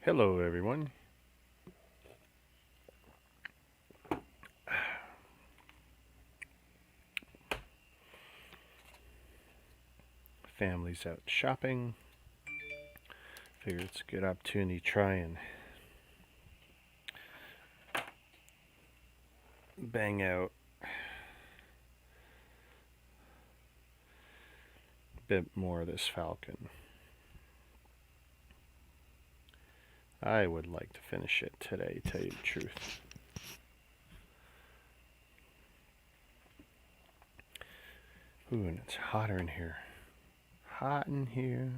Hello everyone. Family's out shopping. Figured it's a good opportunity to try and bang out a bit more of this Falcon. I would like to finish it today, tell you the truth. Ooh, and it's hotter in here. Hot in here.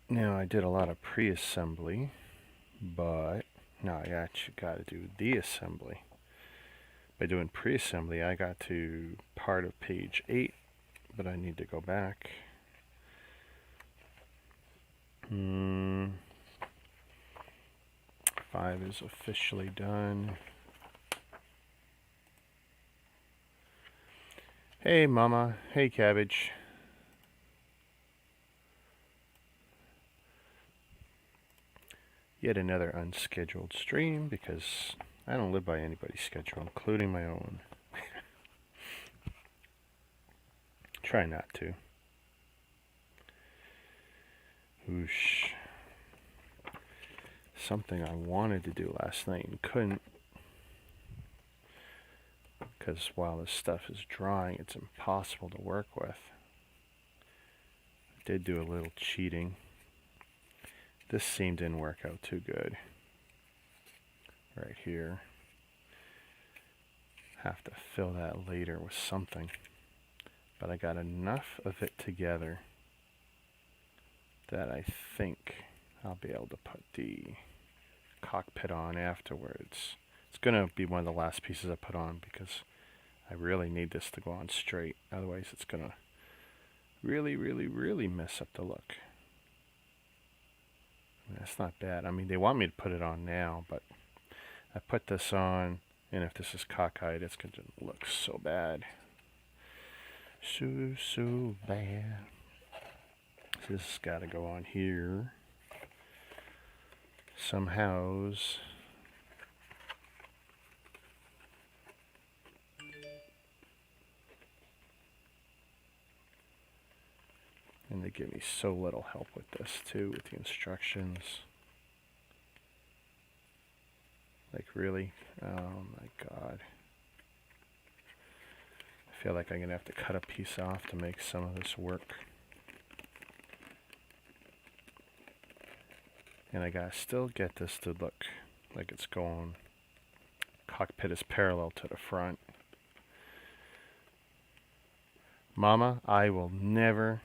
Now, I did a lot of pre-assembly, but now I actually got to do the assembly. By doing pre-assembly, I got to part of page 8, but I need to go back. 5 is officially done. Hey, Mama. Hey, Cabbage. Yet another unscheduled stream because I don't live by anybody's schedule, including my own. Try not to. Whoosh. Something I wanted to do last night and couldn't. Because while this stuff is drying, it's impossible to work with. I did do a little cheating. This seam didn't work out too good. Right here. Have to fill that later with something. But I got enough of it together that I think I'll be able to put the cockpit on afterwards. It's going to be one of the last pieces I put on because I really need this to go on straight. Otherwise it's going to really mess up the look. I mean, that's not bad. I mean, they want me to put it on now, but I put this on, and if this is cockeyed, it's going to look so bad. So bad. So this has got to go on here. Somehows. And they give me so little help with this too, with the instructions. Like really? Oh my god. I feel like I'm gonna have to cut a piece off to make some of this work. And I gotta still get this to look like it's going. Cockpit is parallel to the front. Mama, I will never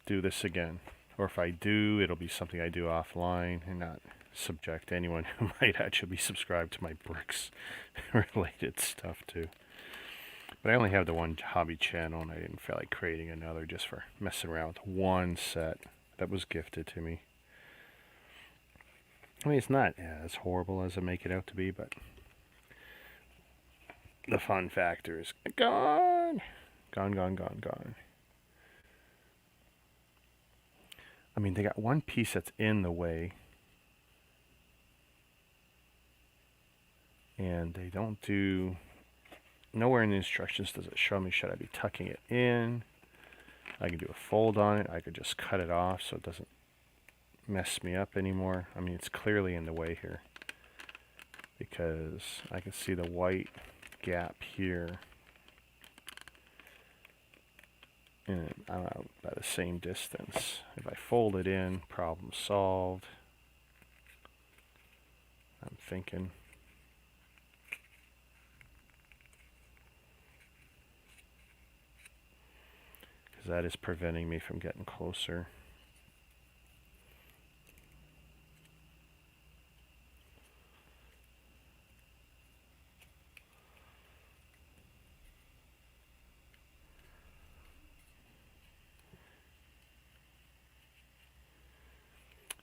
do this again. Or if I do, it'll be something I do offline and not subject anyone who might actually be subscribed to my bricks related stuff too. But I only have the one hobby channel and I didn't feel like creating another just for messing around with one set that was gifted to me. I mean, it's not as horrible as I make it out to be, but the fun factor is gone. Gone. I mean, they got one piece that's in the way. And they don't do... Nowhere in the instructions does it show me should I be tucking it in. I can do a fold on it. I could just cut it off so it doesn't mess me up anymore. I mean, it's clearly in the way here. Because I can see the white gap here. And I'm out by the same distance. If I fold it in, problem solved. I'm thinking. Because that is preventing me from getting closer.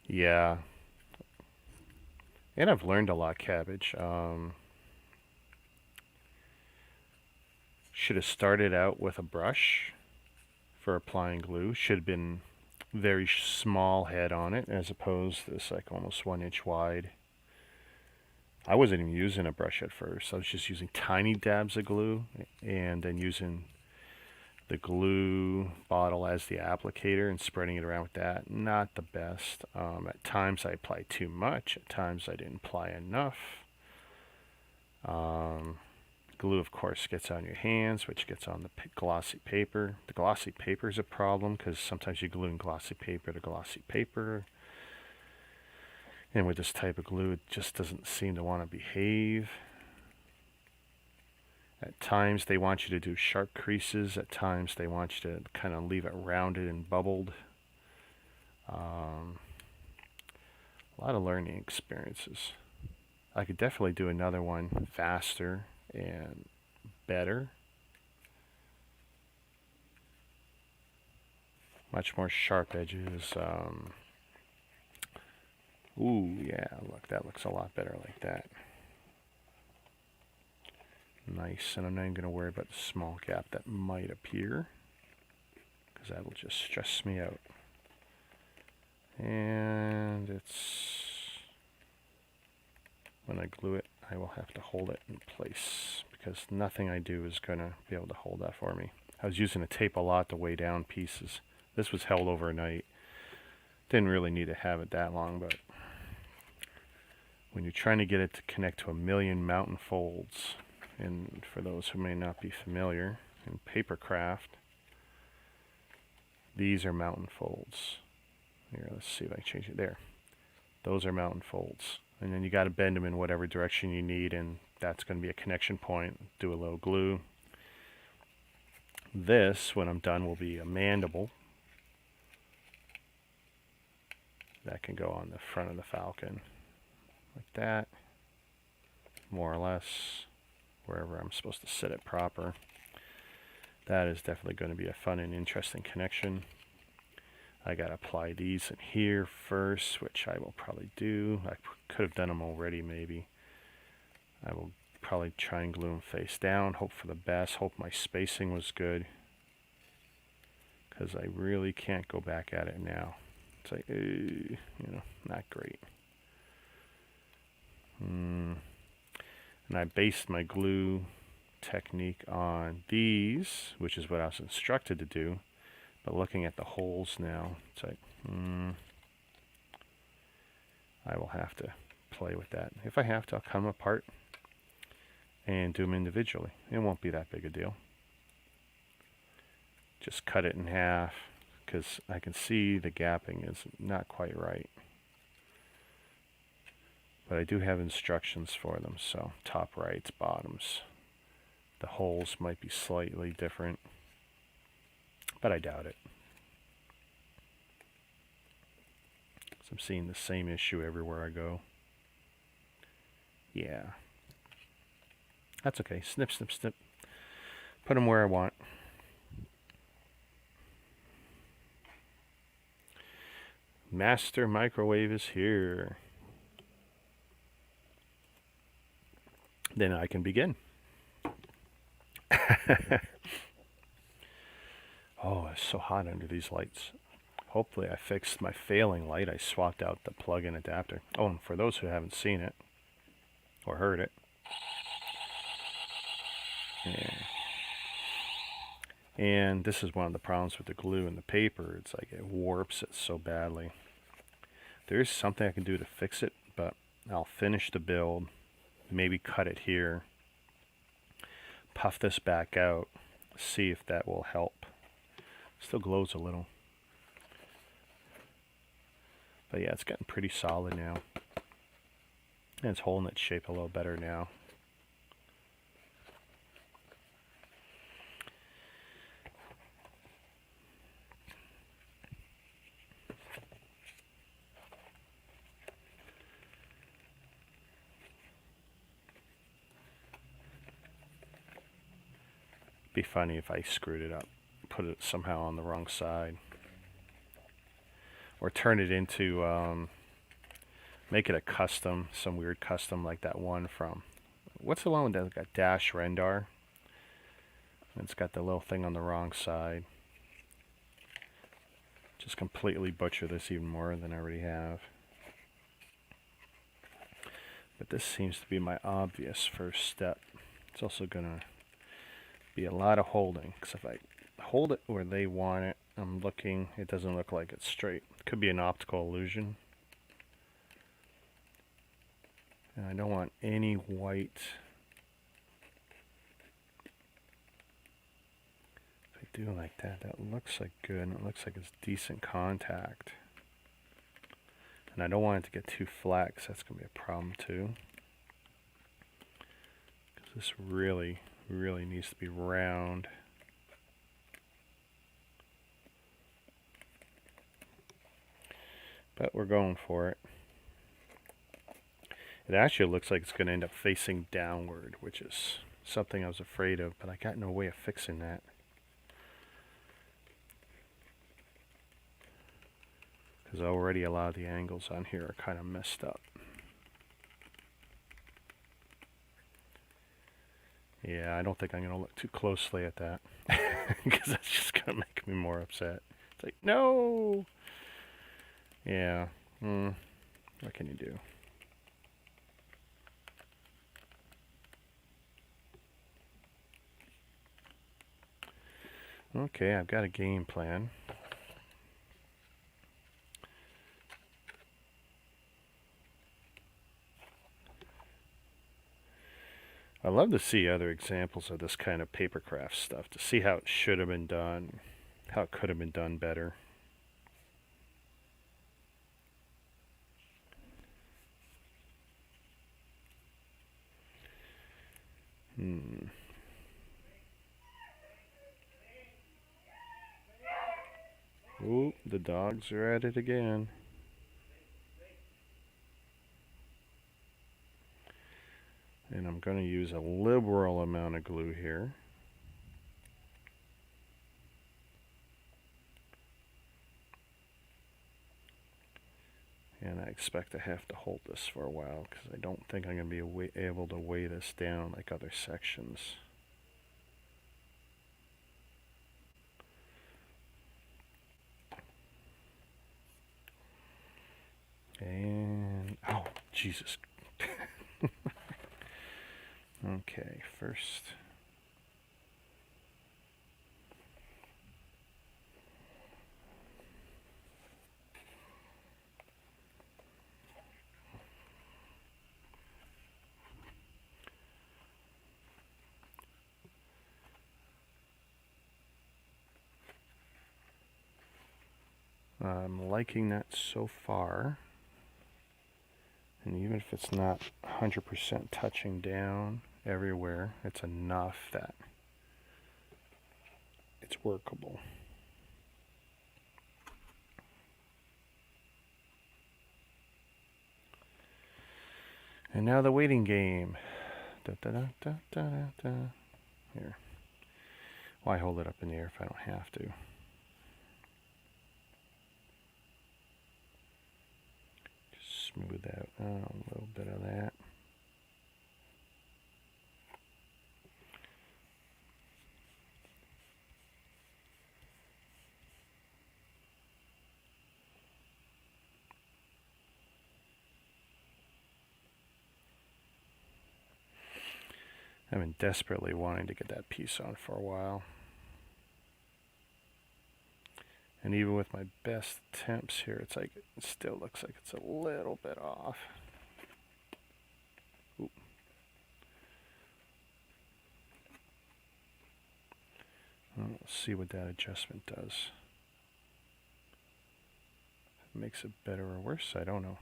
Yeah. And I've learned a lot, Cabbage. Should have started out with a brush for applying glue. Should have been very small head on it, as opposed to this like almost 1 inch wide. I wasn't even using a brush at first. I was just using tiny dabs of glue and then using the glue bottle as the applicator and spreading it around with that. Not the best. At times I applied too much. At times I didn't apply enough. Glue, of course, gets on your hands, which gets on the glossy paper. The glossy paper is a problem because sometimes you glue in glossy paper to glossy paper. And with this type of glue, it just doesn't seem to want to behave. At times they want you to do sharp creases. At times they want you to kind of leave it rounded and bubbled. A lot of learning experiences. I could definitely do another one faster and better. Much more sharp edges. Ooh, yeah, look, that looks a lot better like that. Nice, and I'm not even going to worry about the small gap that might appear, because that will just stress me out. And it's, when I glue it, I will have to hold it in place, because nothing I do is going to be able to hold that for me. I was using the tape a lot to weigh down pieces. This was held overnight. Didn't really need to have it that long, but when you're trying to get it to connect to 1,000,000 mountain folds, and for those who may not be familiar in paper craft, these are mountain folds. Here, let's see if I can change it there. Those are mountain folds. And then you got to bend them in whatever direction you need, and that's going to be a connection point. Do a little glue. This, when I'm done, will be a mandible. That can go on the front of the Falcon. Like that. More or less. Wherever I'm supposed to sit it proper. That is definitely going to be a fun and interesting connection. I got to apply these in here first, which I will probably do. I could have done them already, maybe. I will probably try and glue them face down. Hope for the best. Hope my spacing was good, because I really can't go back at it now. It's like, you know, not great. And I based my glue technique on these, which is what I was instructed to do. But looking at the holes now, it's like, I will have to play with that. If I have to, I'll cut them apart and do them individually. It won't be that big a deal. Just cut it in half, because I can see the gapping is not quite right. But I do have instructions for them, so top rights, bottoms. The holes might be slightly different, but I doubt it. So I'm seeing the same issue everywhere I go. Yeah. That's okay. Snip, snip, snip. Put them where I want. Master microwave is here. Then I can begin. Oh, it's so hot under these lights. Hopefully I fixed my failing light. I swapped out the plug-in adapter. Oh, and for those who haven't seen it or heard it, yeah. And this is one of the problems with the glue and the paper. It's like it warps it so badly. There's something I can do to fix it, but I'll finish the build, maybe cut it here, puff this back out, see if that will help. Still glows a little. But yeah, it's getting pretty solid now. And it's holding its shape a little better now. Be funny if I screwed it up, put it somehow on the wrong side, or turn it into make it a custom, some weird custom like that one from, what's the one that's got Dash Rendar? It's got the little thing on the wrong side. just completely butcher this even more than I already have. But this seems to be my obvious first step. It's also going to be a lot of holding, because if I hold it where they want it, I'm looking, it doesn't look like it's straight. It could be an optical illusion. And I don't want any white. If I do like that, that looks like good. It looks like it's decent contact. And I don't want it to get too flat, because that's going to be a problem too. Because this really, really needs to be round. But we're going for it. It actually looks like it's going to end up facing downward, which is something I was afraid of, but I got no way of fixing that. Because already a lot of the angles on here are kind of messed up. Yeah, I don't think I'm going to look too closely at that. Because that's just going to make me more upset. It's like, no! Yeah. What can you do? Okay, I've got a game plan. I love to see other examples of this kind of papercraft stuff, to see how it should have been done, how it could have been done better. Ooh, the dogs are at it again. And I'm going to use a liberal amount of glue here. And I expect to have to hold this for a while, because I don't think I'm going to be able to weigh this down like other sections. And, oh, Jesus. Okay, first. I'm liking that so far. And even if it's not 100% touching down everywhere, it's enough that it's workable. And now the waiting game. Da, da, da, da, da, da. Here. Why hold it up in the air if I don't have to? Just smooth out a little bit of that. I've been desperately wanting to get that piece on for a while. And even with my best attempts here, it's like, it still looks like it's a little bit off. Oop. Well, let's see what that adjustment does. If it makes it better or worse, I don't know.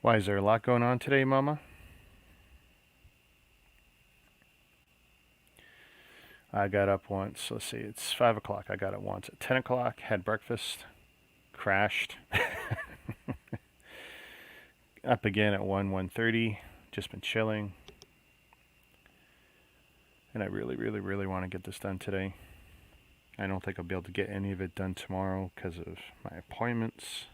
Why, is there a lot going on today, Mama? I got up once, let's see, it's 5 o'clock. I got up once at 10 o'clock, had breakfast, crashed. Up again at 1:30, just been chilling. And I really want to get this done today. I don't think I'll be able to get any of it done tomorrow because of my appointments.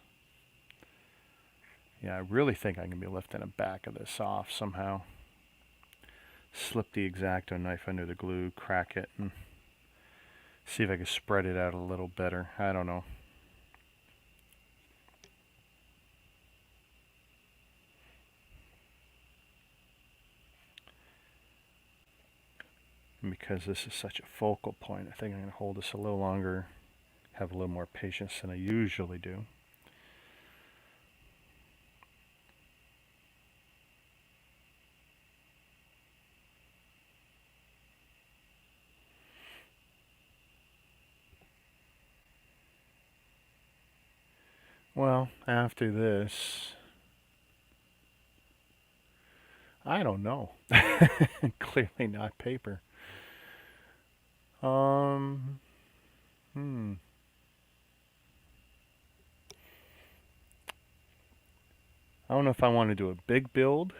Yeah, I really think I can be lifting the back of this off somehow. slip the X-Acto knife under the glue, crack it, and see if I can spread it out a little better. I don't know. And because this is such a focal point, I think I'm going to hold this a little longer, have a little more patience than I usually do. Well, after this, I don't know. Clearly not paper. I don't know if I want to do a big build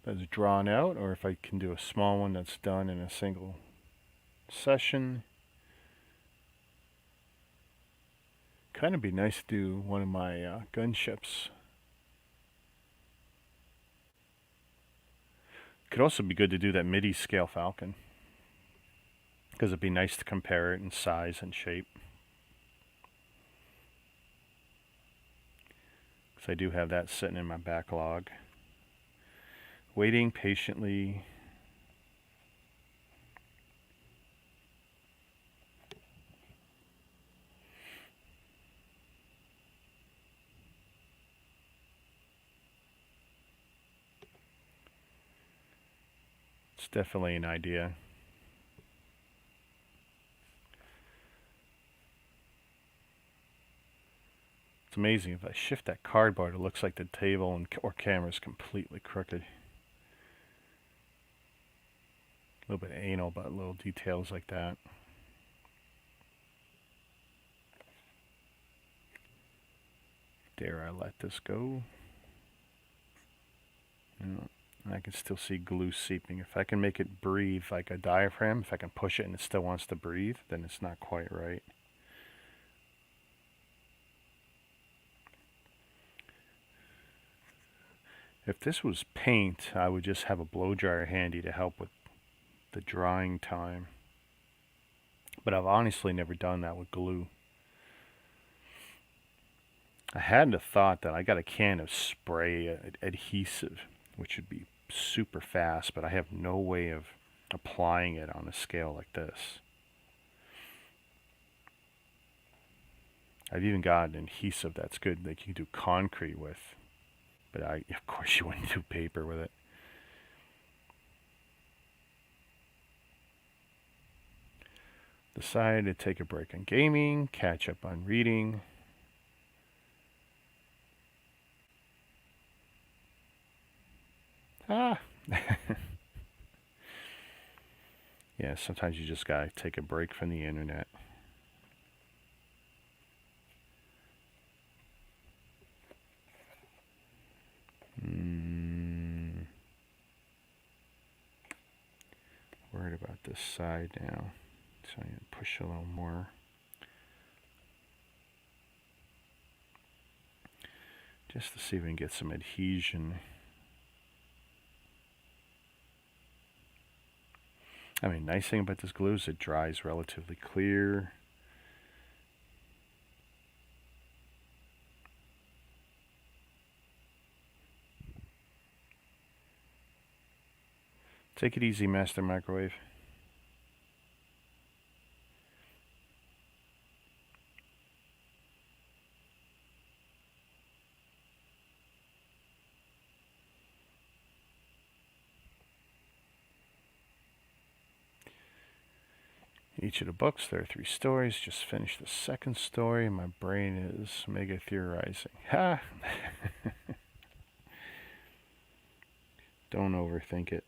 that's drawn out, or if I can do a small one that's done in a single session. Kind of be nice to do one of my gunships. Could also be good to do that midi scale Falcon, because it'd be nice to compare it in size and shape. Because I do have that sitting in my backlog, waiting patiently. It's definitely an idea. It's amazing, if I shift that cardboard, it looks like the table or camera is completely crooked. A little bit anal about little details like that. Dare I let this go? No. I can still see glue seeping. If I can make it breathe like a diaphragm, if I can push it and it still wants to breathe, then it's not quite right. If this was paint, I would just have a blow dryer handy to help with the drying time. But I've honestly never done that with glue. I had the thought that I got a can of spray adhesive, which would be super fast, but I have no way of applying it on a scale like this. I've even got an adhesive that's good that you can do concrete with, but of course you wouldn't do paper with it. Decided to take a break on gaming, catch up on reading. Yeah, sometimes you just gotta take a break from the internet. Worried about this side now, so I'm gonna push a little more. Just to see if we can get some adhesion. I mean, nice thing about this glue is it dries relatively clear. Take it easy, Master Microwave. Each of the books, there are 3 stories. Just finished the 2nd story. My brain is mega theorizing. Ha! Don't overthink it.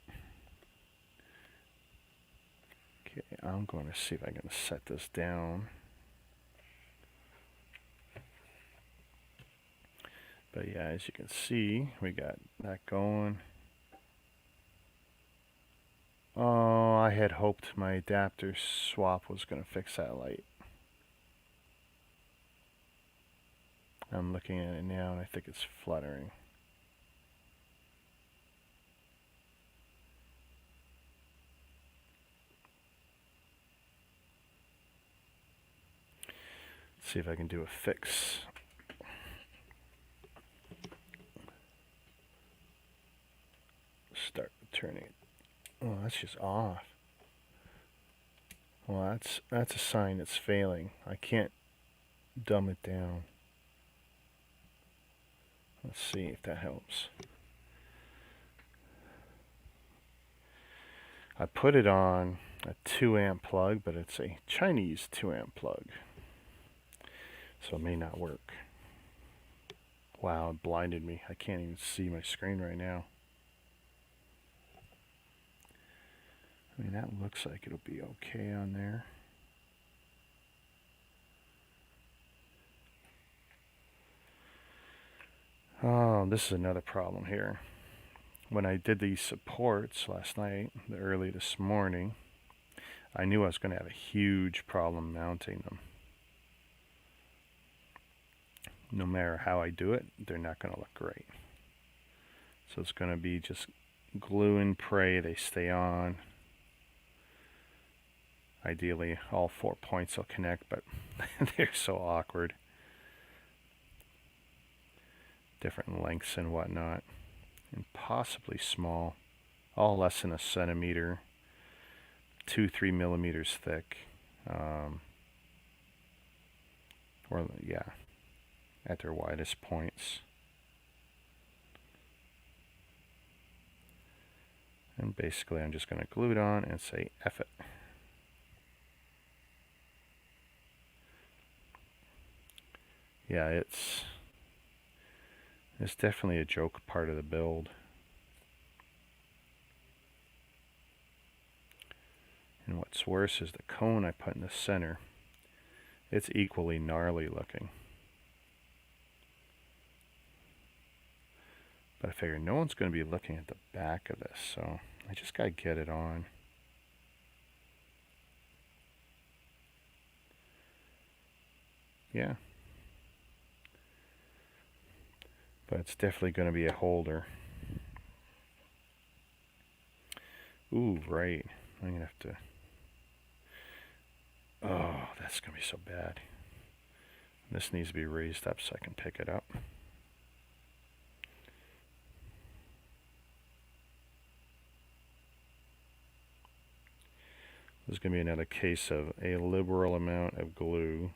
Okay, I'm going to see if I can set this down. But yeah, as you can see, we got that going. Oh, I had hoped my adapter swap was going to fix that light. I'm looking at it now and I think it's fluttering. See if I can do a fix. Start turning it. Oh, that's just off. Well, that's a sign it's failing. I can't dumb it down. Let's see if that helps. I put it on a 2 amp plug, but it's a Chinese 2 amp plug, so it may not work. Wow, it blinded me. I can't even see my screen right now. I mean, that looks like it'll be okay on there. Oh, this is another problem here. When I did these supports last night, early this morning, I knew I was going to have a huge problem mounting them. No matter how I do it, they're not going to look great. So it's going to be just glue and pray they stay on. Ideally, all 4 points will connect, but they're so awkward. Different lengths and whatnot. And possibly small. All less than a centimeter. 2-3 millimeters thick. Or, yeah, at their widest points. And basically, I'm just going to glue it on and say, F it. Yeah, it's definitely a joke part of the build. And what's worse is the cone I put in the center. It's equally gnarly looking. But I figure no one's going to be looking at the back of this, so I just got to get it on. Yeah. But it's definitely going to be a holder. Ooh, right. I'm going to have to... Oh, that's going to be so bad. This needs to be raised up so I can pick it up. This is going to be another case of a liberal amount of glue.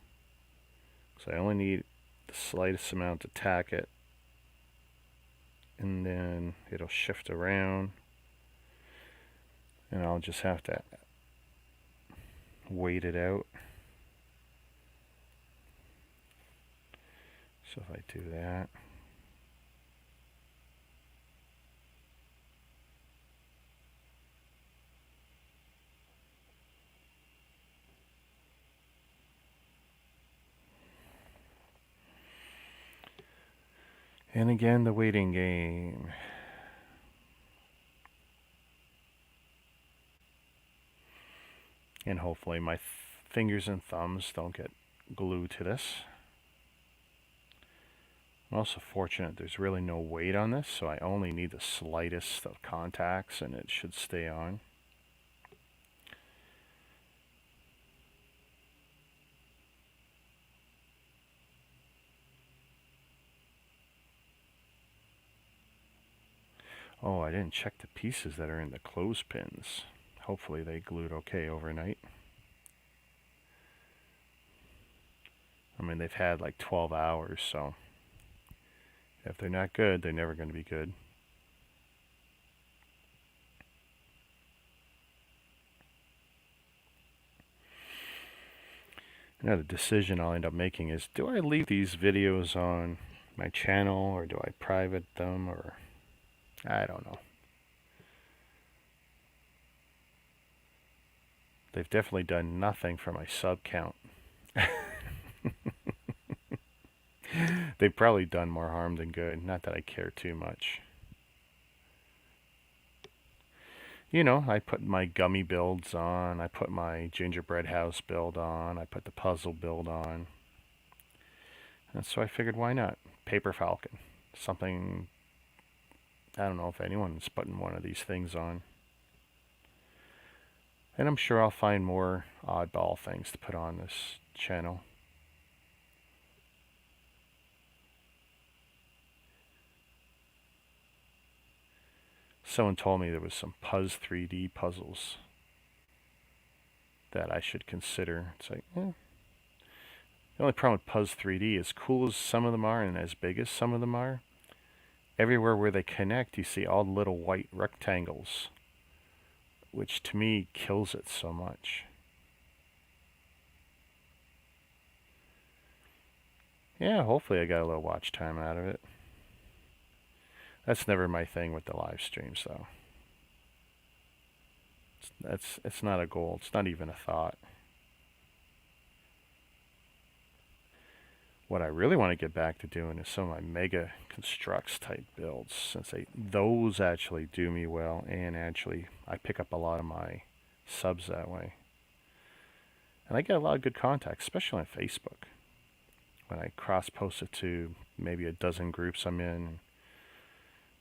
So I only need the slightest amount to tack it. And then it'll shift around. And I'll just have to wait it out. So if I do that. And again, the waiting game. And hopefully my fingers and thumbs don't get glued to this. I'm also fortunate there's really no weight on this, so I only need the slightest of contacts and it should stay on. Oh, I didn't check the pieces that are in the clothespins. Hopefully they glued okay overnight. I mean, they've had like 12 hours, so if they're not good, they're never going to be good. Now the decision I'll end up making is, do I leave these videos on my channel or do I private them, or I don't know. They've definitely done nothing for my sub count. They've probably done more harm than good. Not that I care too much. You know, I put my gummy builds on. I put my gingerbread house build on. I put the puzzle build on. And so I figured, why not? Paper Falcon. Something... I don't know if anyone's putting one of these things on. And I'm sure I'll find more oddball things to put on this channel. Someone told me there was some Puzz 3D puzzles that I should consider. It's like, the only problem with Puzz 3D, as cool as some of them are and as big as some of them are, everywhere where they connect, you see all the little white rectangles, which to me kills it so much. Yeah, hopefully I got a little watch time out of it. That's never my thing with the live streams, though. It's not a goal. It's not even a thought. What I really want to get back to doing is some of my mega constructs type builds, since those actually do me well, and actually I pick up a lot of my subs that way. And I get a lot of good contacts, especially on Facebook. When I cross-post it to maybe a dozen groups I'm in,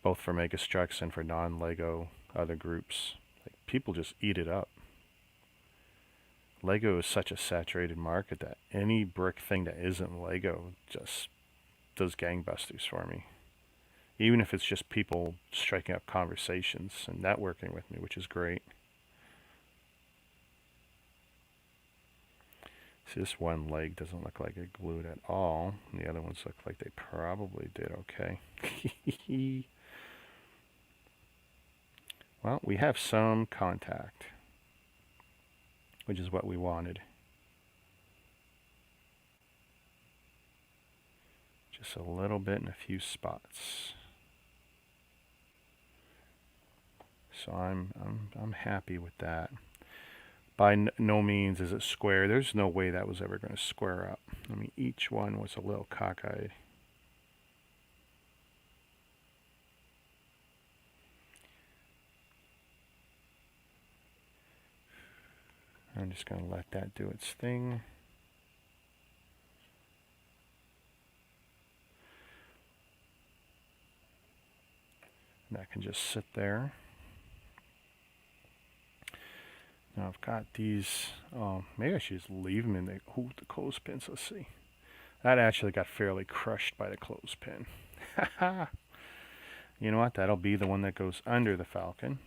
both for Mega Structs and for non-Lego other groups, like, people just eat it up. Lego is such a saturated market that any brick thing that isn't Lego just does gangbusters for me. Even if it's just people striking up conversations and networking with me, which is great. See, this one leg doesn't look like it glued at all. And the other ones look like they probably did okay. Well, we have some contact, which is what we wanted. Just a little bit in a few spots. So I'm happy with that. By no means is it square. There's no way that was ever going to square up. I mean, each one was a little cockeyed. I'm just going to let that do its thing. And that can just sit there. Now I've got these, maybe I should just leave them in the clothespins. Let's see. That actually got fairly crushed by the clothespin. You know what? That'll be the one that goes under the Falcon.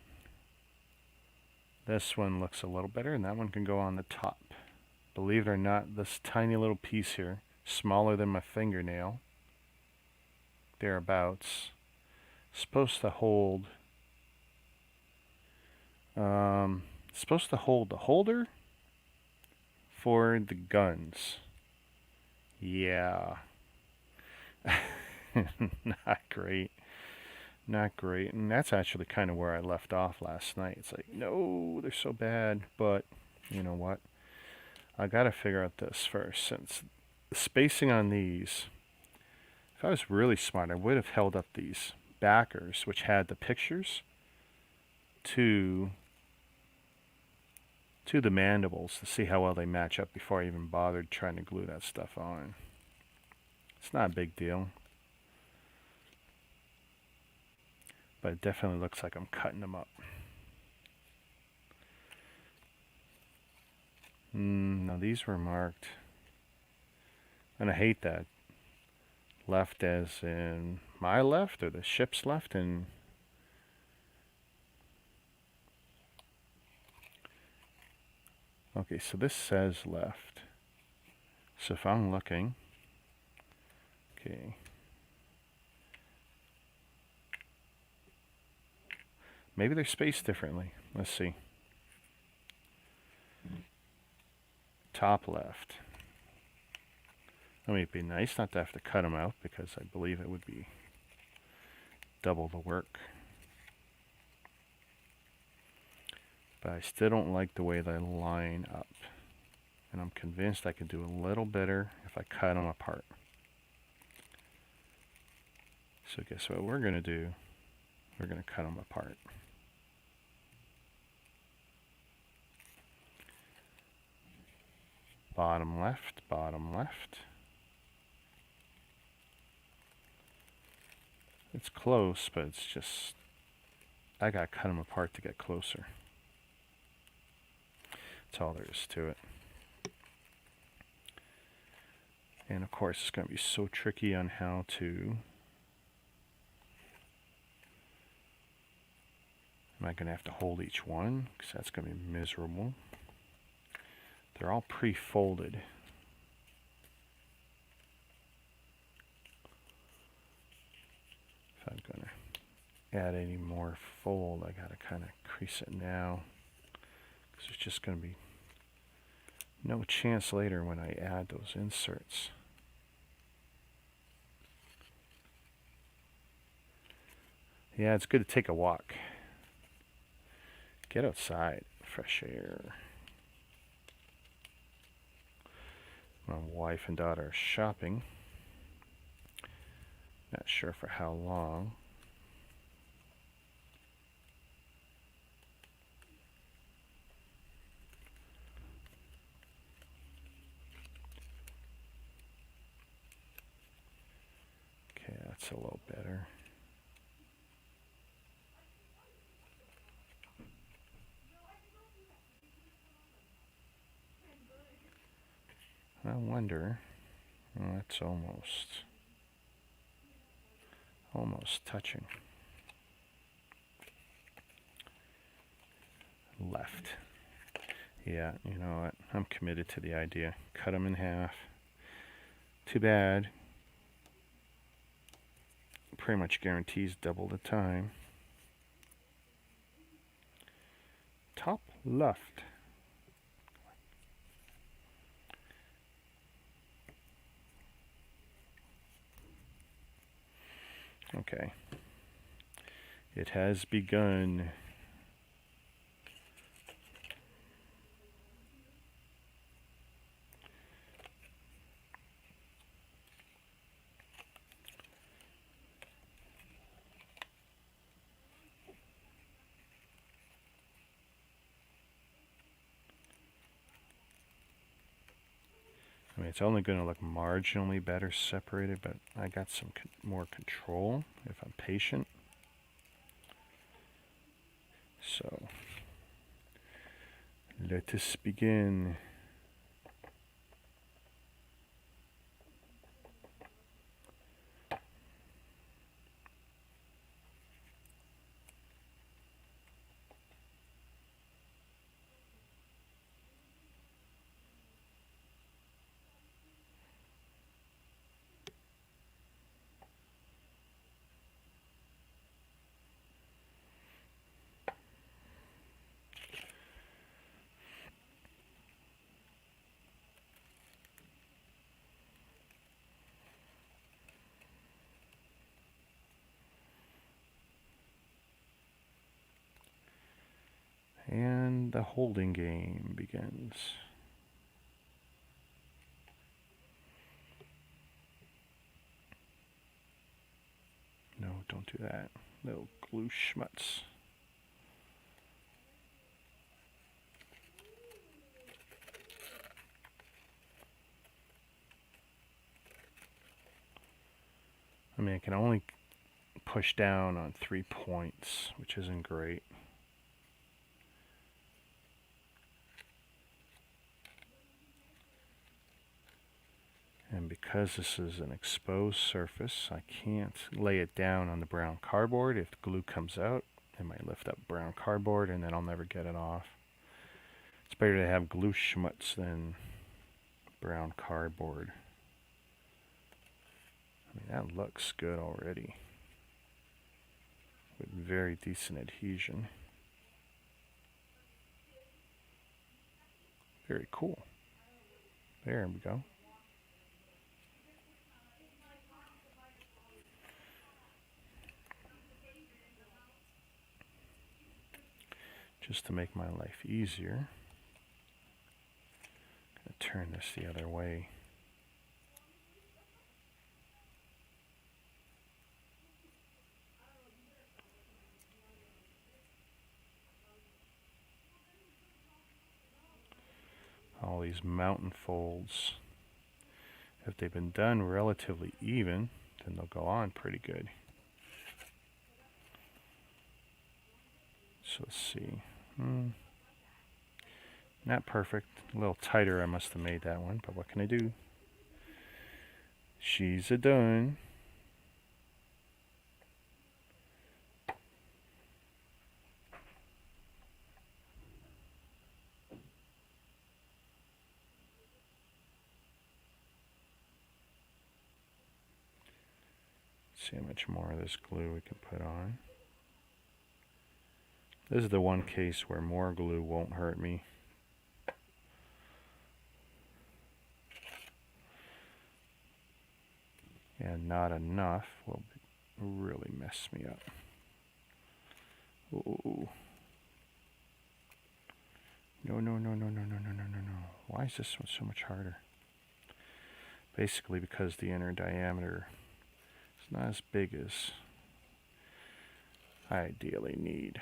This one looks a little better, and that one can go on the top. Believe it or not, this tiny little piece here, smaller than my fingernail, thereabouts, supposed to hold the holder for the guns. Yeah. Not great. Not great. And that's actually kind of where I left off last night. It's like, no, they're so bad. But you know what? I got to figure out this first, since the spacing on these, if I was really smart, I would have held up these backers, which had the pictures, to the mandibles to see how well they match up before I even bothered trying to glue that stuff on. It's not a big deal. But it definitely looks like I'm cutting them up. No, these were marked. And I hate that. Left as in my left or the ship's left, and okay, so this says left. So if I'm looking, okay. Maybe they're spaced differently. Let's see. Top left. I mean, it'd be nice not to have to cut them out, because I believe it would be double the work. But I still don't like the way they line up. And I'm convinced I could do a little better if I cut them apart. So guess what we're going to do? We're going to cut them apart. Bottom left, bottom left. It's close, but it's just, I gotta cut them apart to get closer. That's all there is to it. And of course, it's gonna be so tricky on how to Am I going to have to hold each one? Because that's going to be miserable. They're all pre-folded. If I'm going to add any more fold, I got to kind of crease it now. Because there's just going to be no chance later when I add those inserts. Yeah, it's good to take a walk. Get outside, fresh air. My wife and daughter are shopping. Not sure for how long. Okay, that's a little better. I wonder, well, that's almost touching. Left. Yeah, you know what? I'm committed to the idea. Cut them in half. Too bad. Pretty much guarantees double the time. Top left. Okay. It has begun. I mean, it's only going to look marginally better separated, but I got some more control if I'm patient. So, let us begin. And the holding game begins. No, don't do that. Little glue schmutz. I mean, I can only push down on 3 points, which isn't great. And because this is an exposed surface, I can't lay it down on the brown cardboard. If the glue comes out, it might lift up brown cardboard and then I'll never get it off. It's better to have glue schmutz than brown cardboard. I mean, that looks good already. With very decent adhesion. Very cool. There we go. Just to make my life easier, I'm going to turn this the other way. All these mountain folds, if they've been done relatively even, then they'll go on pretty good. So let's see. Not perfect. A little tighter I must have made that one, but what can I do? She's a done. See how much more of this glue we can put on. This is the one case where more glue won't hurt me. And not enough will really mess me up. Ooh. No, no, no, no, no, no, no, no, no, no. Why is this one so much harder? Basically because the inner diameter is not as big as I ideally need.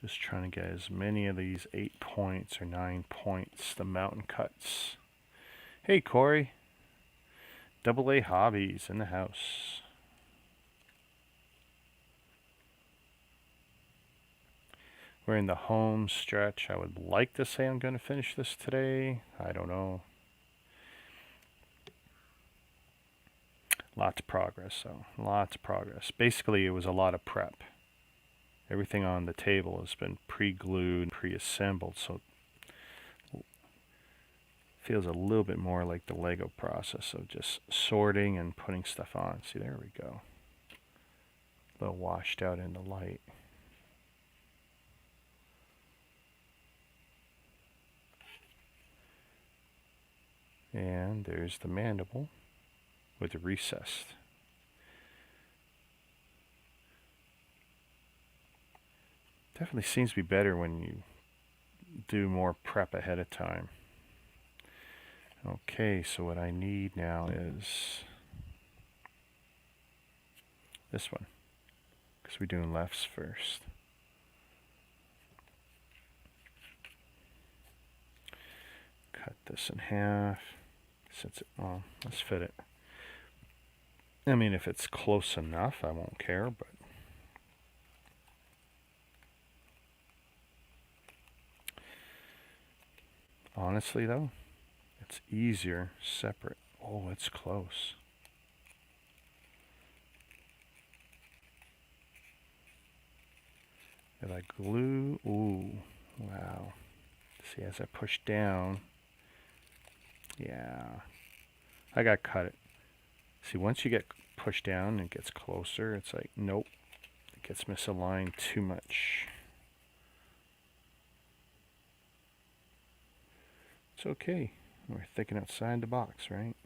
Just trying to get as many of these 8 points or 9 points, the mountain cuts. Hey Corey, AA Hobbies in the house. We're in the home stretch. I would like to say I'm going to finish this today. I don't know. Lots of progress, though. Lots of progress. Basically, it was a lot of prep. Everything on the table has been pre-glued, pre-assembled, so it feels a little bit more like the Lego process of just sorting and putting stuff on. See, there we go. A little washed out in the light. And there's the mandible with the recessed. Definitely seems to be better when you do more prep ahead of time. Okay, so what I need now is this one, because we're doing lefts first. Cut this in half. Since it, well, let's fit it. I mean, if it's close enough, I won't care, but honestly, though, it's easier separate. Oh, it's close. If I glue, ooh, wow. See, as I push down, yeah, I got to cut it. See, once you get pushed down and it gets closer, it's like, nope, it gets misaligned too much. It's okay. We're thinking outside the box, right?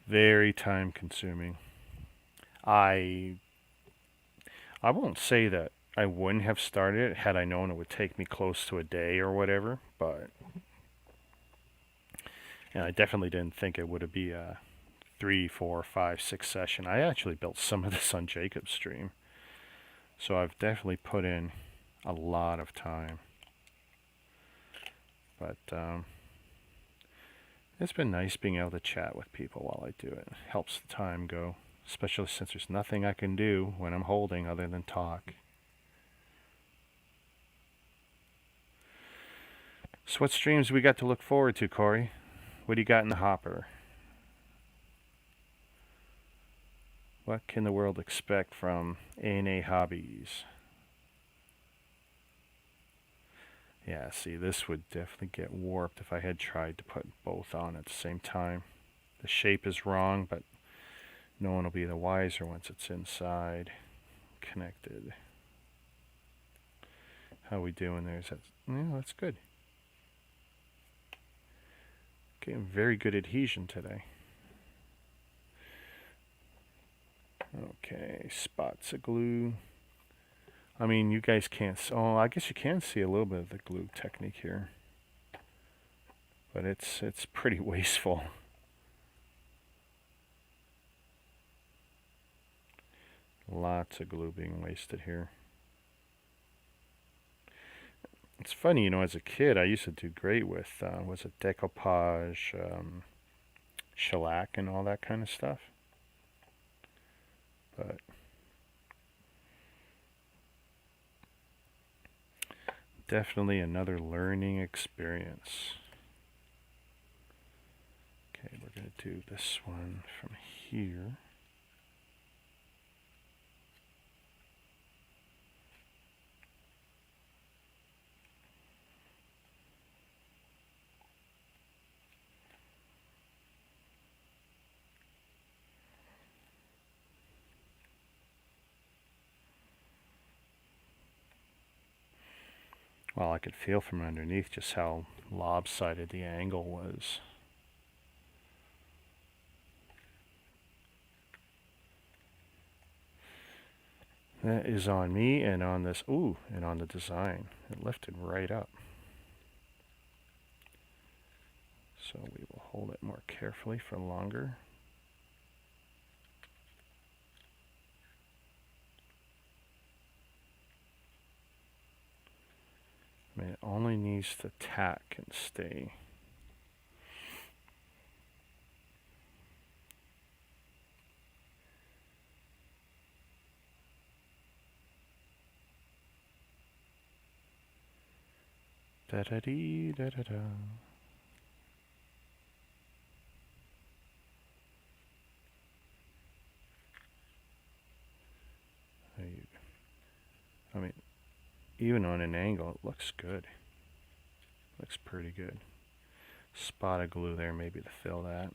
Very time consuming. I won't say that I wouldn't have started it had I known it would take me close to a day or whatever, but and I definitely didn't think it would be a 3, 4, 5, 6 session. I actually built some of this on Jacob's stream, so I've definitely put in a lot of time. But it's been nice being able to chat with people while I do it. It helps the time go, especially since there's nothing I can do when I'm holding other than talk. So what streams we got to look forward to, Corey? What do you got in the hopper? What can the world expect from ANA Hobbies? Yeah, see, this would definitely get warped if I had tried to put both on at the same time. The shape is wrong, but no one will be the wiser once it's inside, connected. How we doing there? Is that, yeah, that's good. Okay, very good adhesion today. Okay, spots of glue. I mean, you guys can't. Oh, I guess you can see a little bit of the glue technique here, but it's pretty wasteful. Lots of glue being wasted here. It's funny, you know, as a kid, I used to do great with, was it decoupage, shellac, and all that kind of stuff. But definitely another learning experience. Okay, do this one from here. Well, I could feel from underneath just how lopsided the angle was. That is on me and on this, ooh, and on the design. It lifted right up. So we will hold it more carefully for longer. I mean, it only needs to tack and stay. Da-da-dee, da-da-da. I mean, even on an angle, it looks good. Looks pretty good. Spot of glue there maybe to fill that.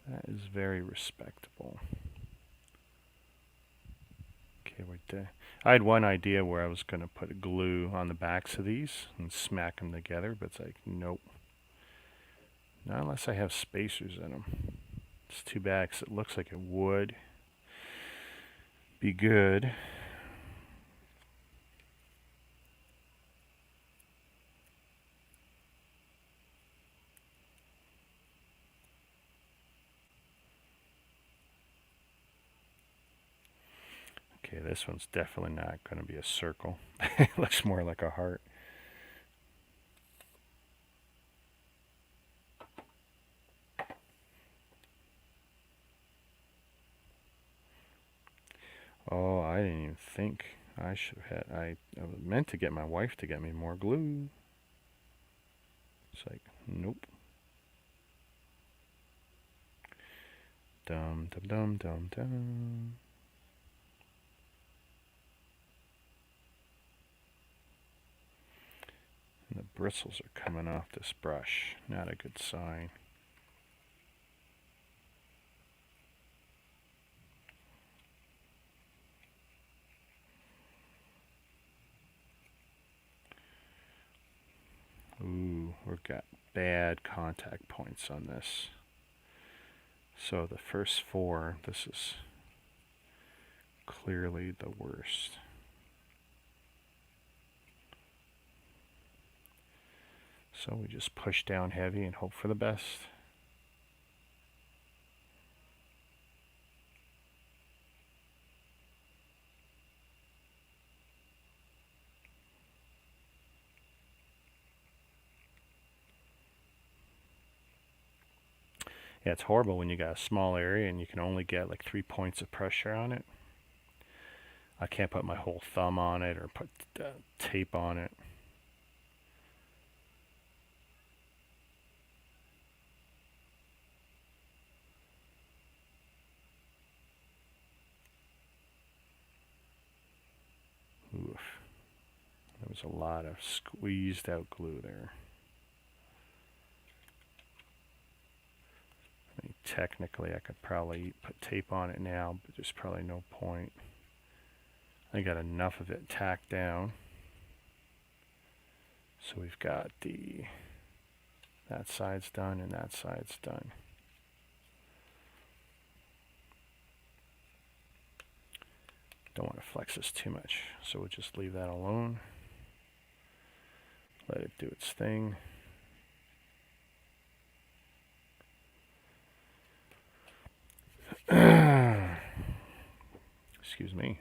That is very respectable. Okay, we're done. I had one idea where I was going to put glue on the backs of these and smack them together, but it's like, nope. Not unless I have spacers in them. It's too bad because it looks like it would be good. Okay, this one's definitely not going to be a circle. It looks more like a heart. Oh, I didn't even think. I should have had, I was meant to get my wife to get me more glue. It's like, nope. Dum dum dum dum dum. And the bristles are coming off this brush. Not a good sign. Ooh, we've got bad contact points on this. So the first four, this is clearly the worst. So we just push down heavy and hope for the best. Yeah, it's horrible when you got a small area and you can only get like 3 points of pressure on it. I can't put my whole thumb on it or put tape on it. Oof. There was a lot of squeezed out glue there. I mean, technically, I could probably put tape on it now, but there's probably no point. I got enough of it tacked down. So we've got that side's done and that side's done. Don't want to flex this too much, so we'll just leave that alone. Let it do its thing. Excuse me.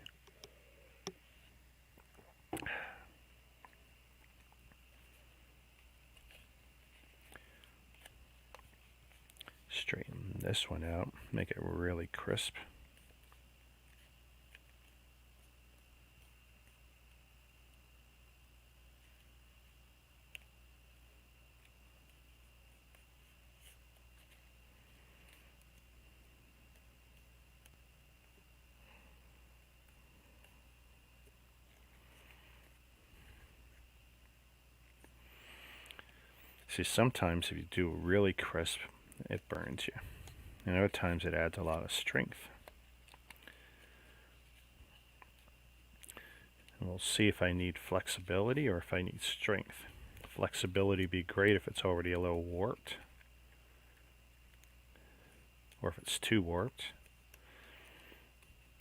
Straighten this one out, make it really crisp. See, sometimes if you do really crisp, it burns you. And other times it adds a lot of strength. And we'll see if I need flexibility or if I need strength. Flexibility would be great if it's already a little warped. Or if it's too warped.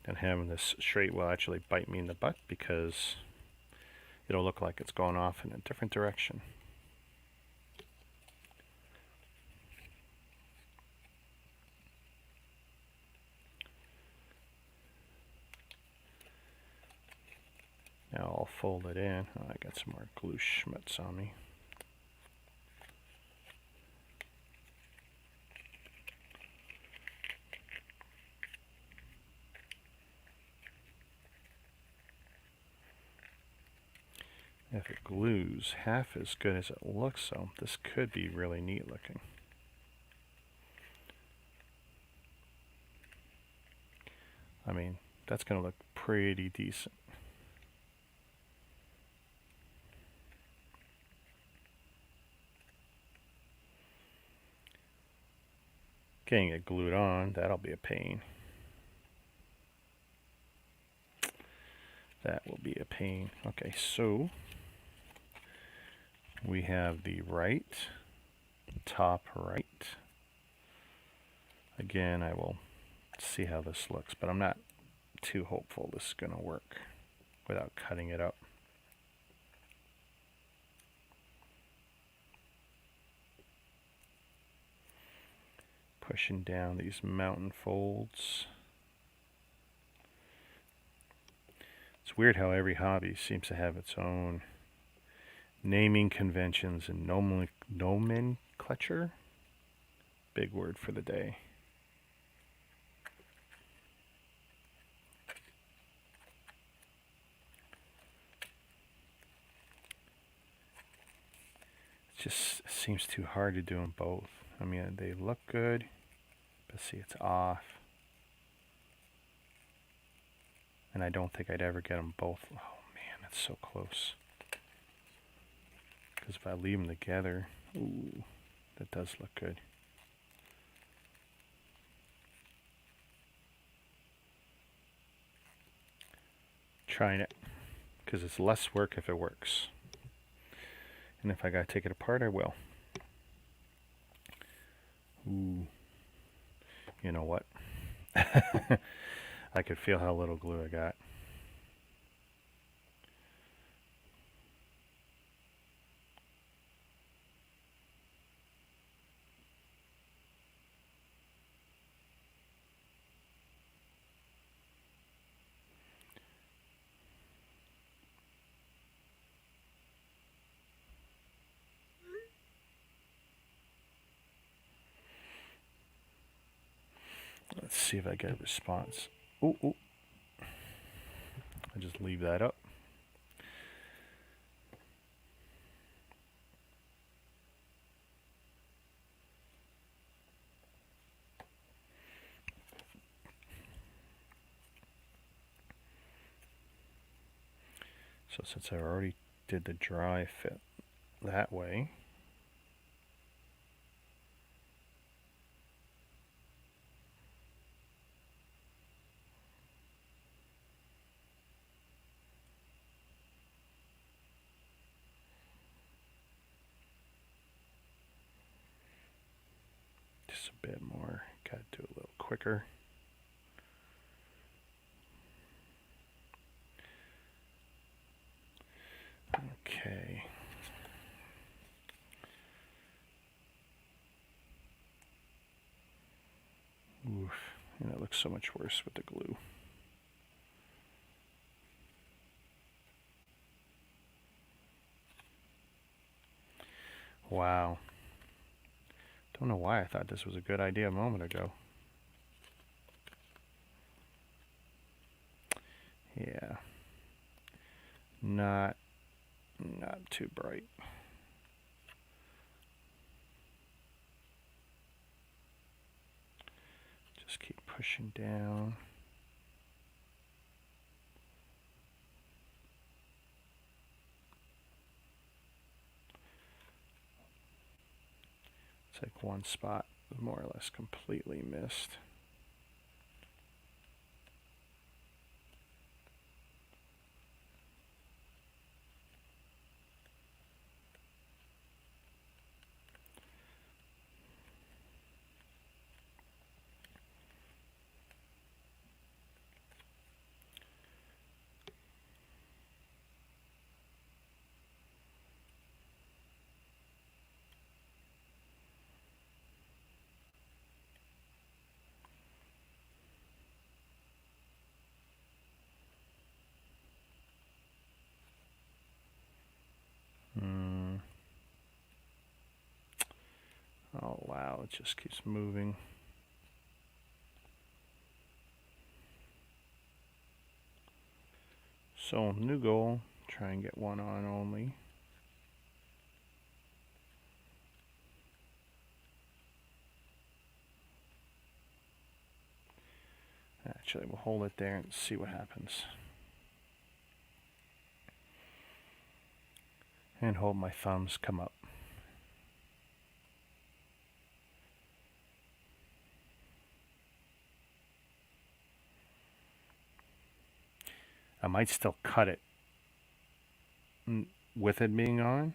And having this straight will actually bite me in the butt because it'll look like it's going off in a different direction. Now I'll fold it in. Oh, I got some more glue schmutz on me. If it glues half as good as it looks, though, this could be really neat looking. I mean, that's going to look pretty decent. Getting it glued on, that'll be a pain. That will be a pain. Okay, so we have the right, top right. Again, I will see how this looks, but I'm not too hopeful this is going to work without cutting it up. Pushing down these mountain folds. It's weird how every hobby seems to have its own naming conventions and nomenclature. Big word for the day. It just seems too hard to do them both. I mean, they look good, but see, it's off. And I don't think I'd ever get them both. Oh man, it's so close. Because if I leave them together, ooh, that does look good. Trying it, because it's less work if it works. And if I gotta take it apart, I will. Ooh. You know what? I could feel how little glue I got. Let's see if I get a response. Ooh, ooh. I just leave that up. So since I already did the dry fit that way, just a bit more. Gotta do a little quicker. Okay. Oof. And it looks so much worse with the glue. Wow. Don't know why I thought this was a good idea a moment ago. Yeah. Not too bright. Just keep pushing down. It's like one spot more or less completely missed. Oh wow, it just keeps moving. So new goal, try and get one on only. Actually, we'll hold it there and see what happens. And hold my thumbs come up. I might still cut it with it being on,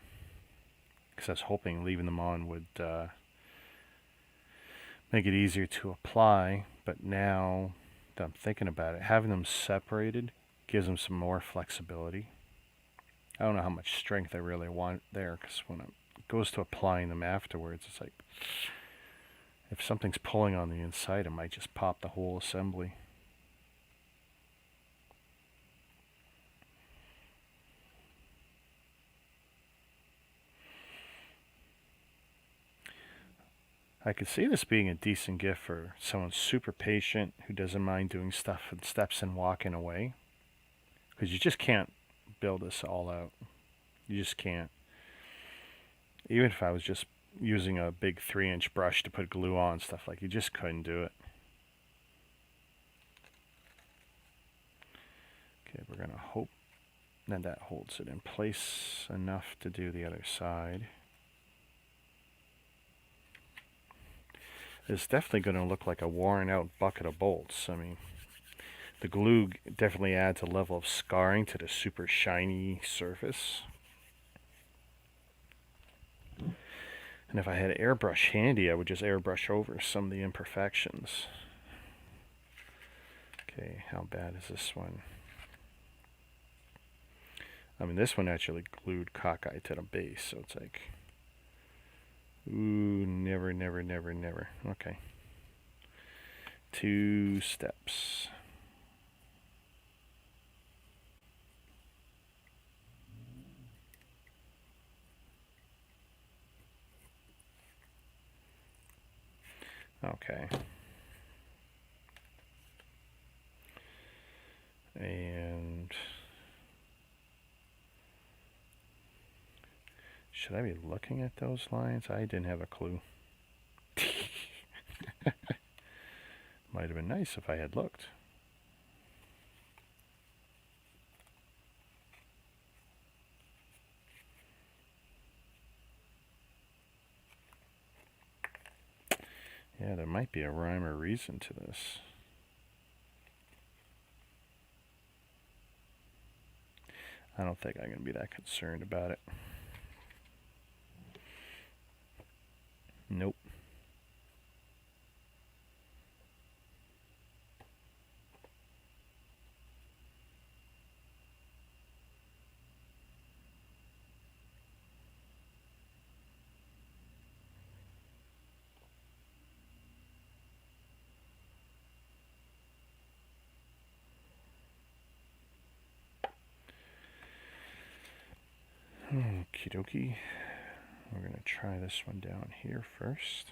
because I was hoping leaving them on would make it easier to apply, but now that I'm thinking about it, having them separated gives them some more flexibility. I don't know how much strength I really want there, because when it goes to applying them afterwards, it's like if something's pulling on the inside, it might just pop the whole assembly. I could see this being a decent gift for someone super patient who doesn't mind doing stuff in steps and walking away. Because you just can't build this all out. You just can't. Even if I was just using a big 3-inch brush to put glue on stuff, like you just couldn't do it. Okay, we're going to hope that holds it in place enough to do the other side. It's definitely going to look like a worn out bucket of bolts. I mean, the glue definitely adds a level of scarring to the super shiny surface. And if I had an airbrush handy, I would just airbrush over some of the imperfections. Okay, how bad is this one? I mean, this one actually glued Cockpit to the base, so it's like, ooh, never, never, never, never. Okay. 2 steps. Okay. And should I be looking at those lines? I didn't have a clue. Might have been nice if I had looked. Yeah, there might be a rhyme or reason to this. I don't think I'm going to be that concerned about it. Nope. Okie dokie. We're going to try this one down here first.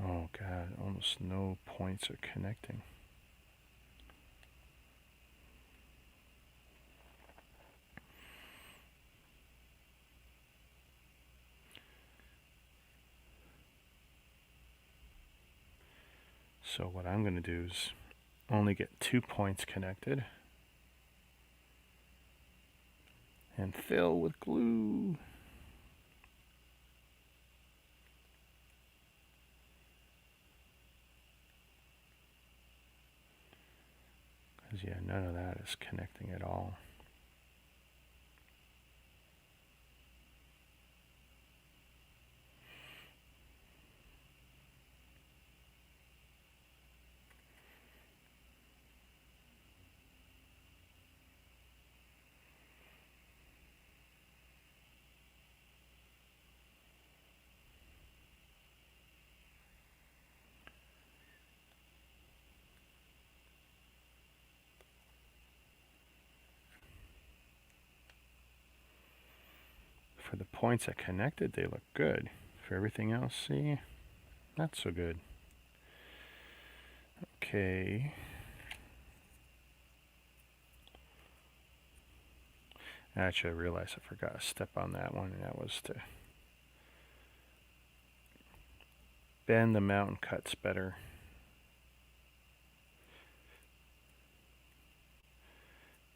Oh god, almost no points are connecting. So what I'm going to do is only get 2 points connected and fill with glue. Because yeah, none of that is connecting at all. For the points that connected, they look good. For everything else, see, not so good. Okay. Actually, I realized I forgot a step on that one, and that was to bend the mountain cuts better.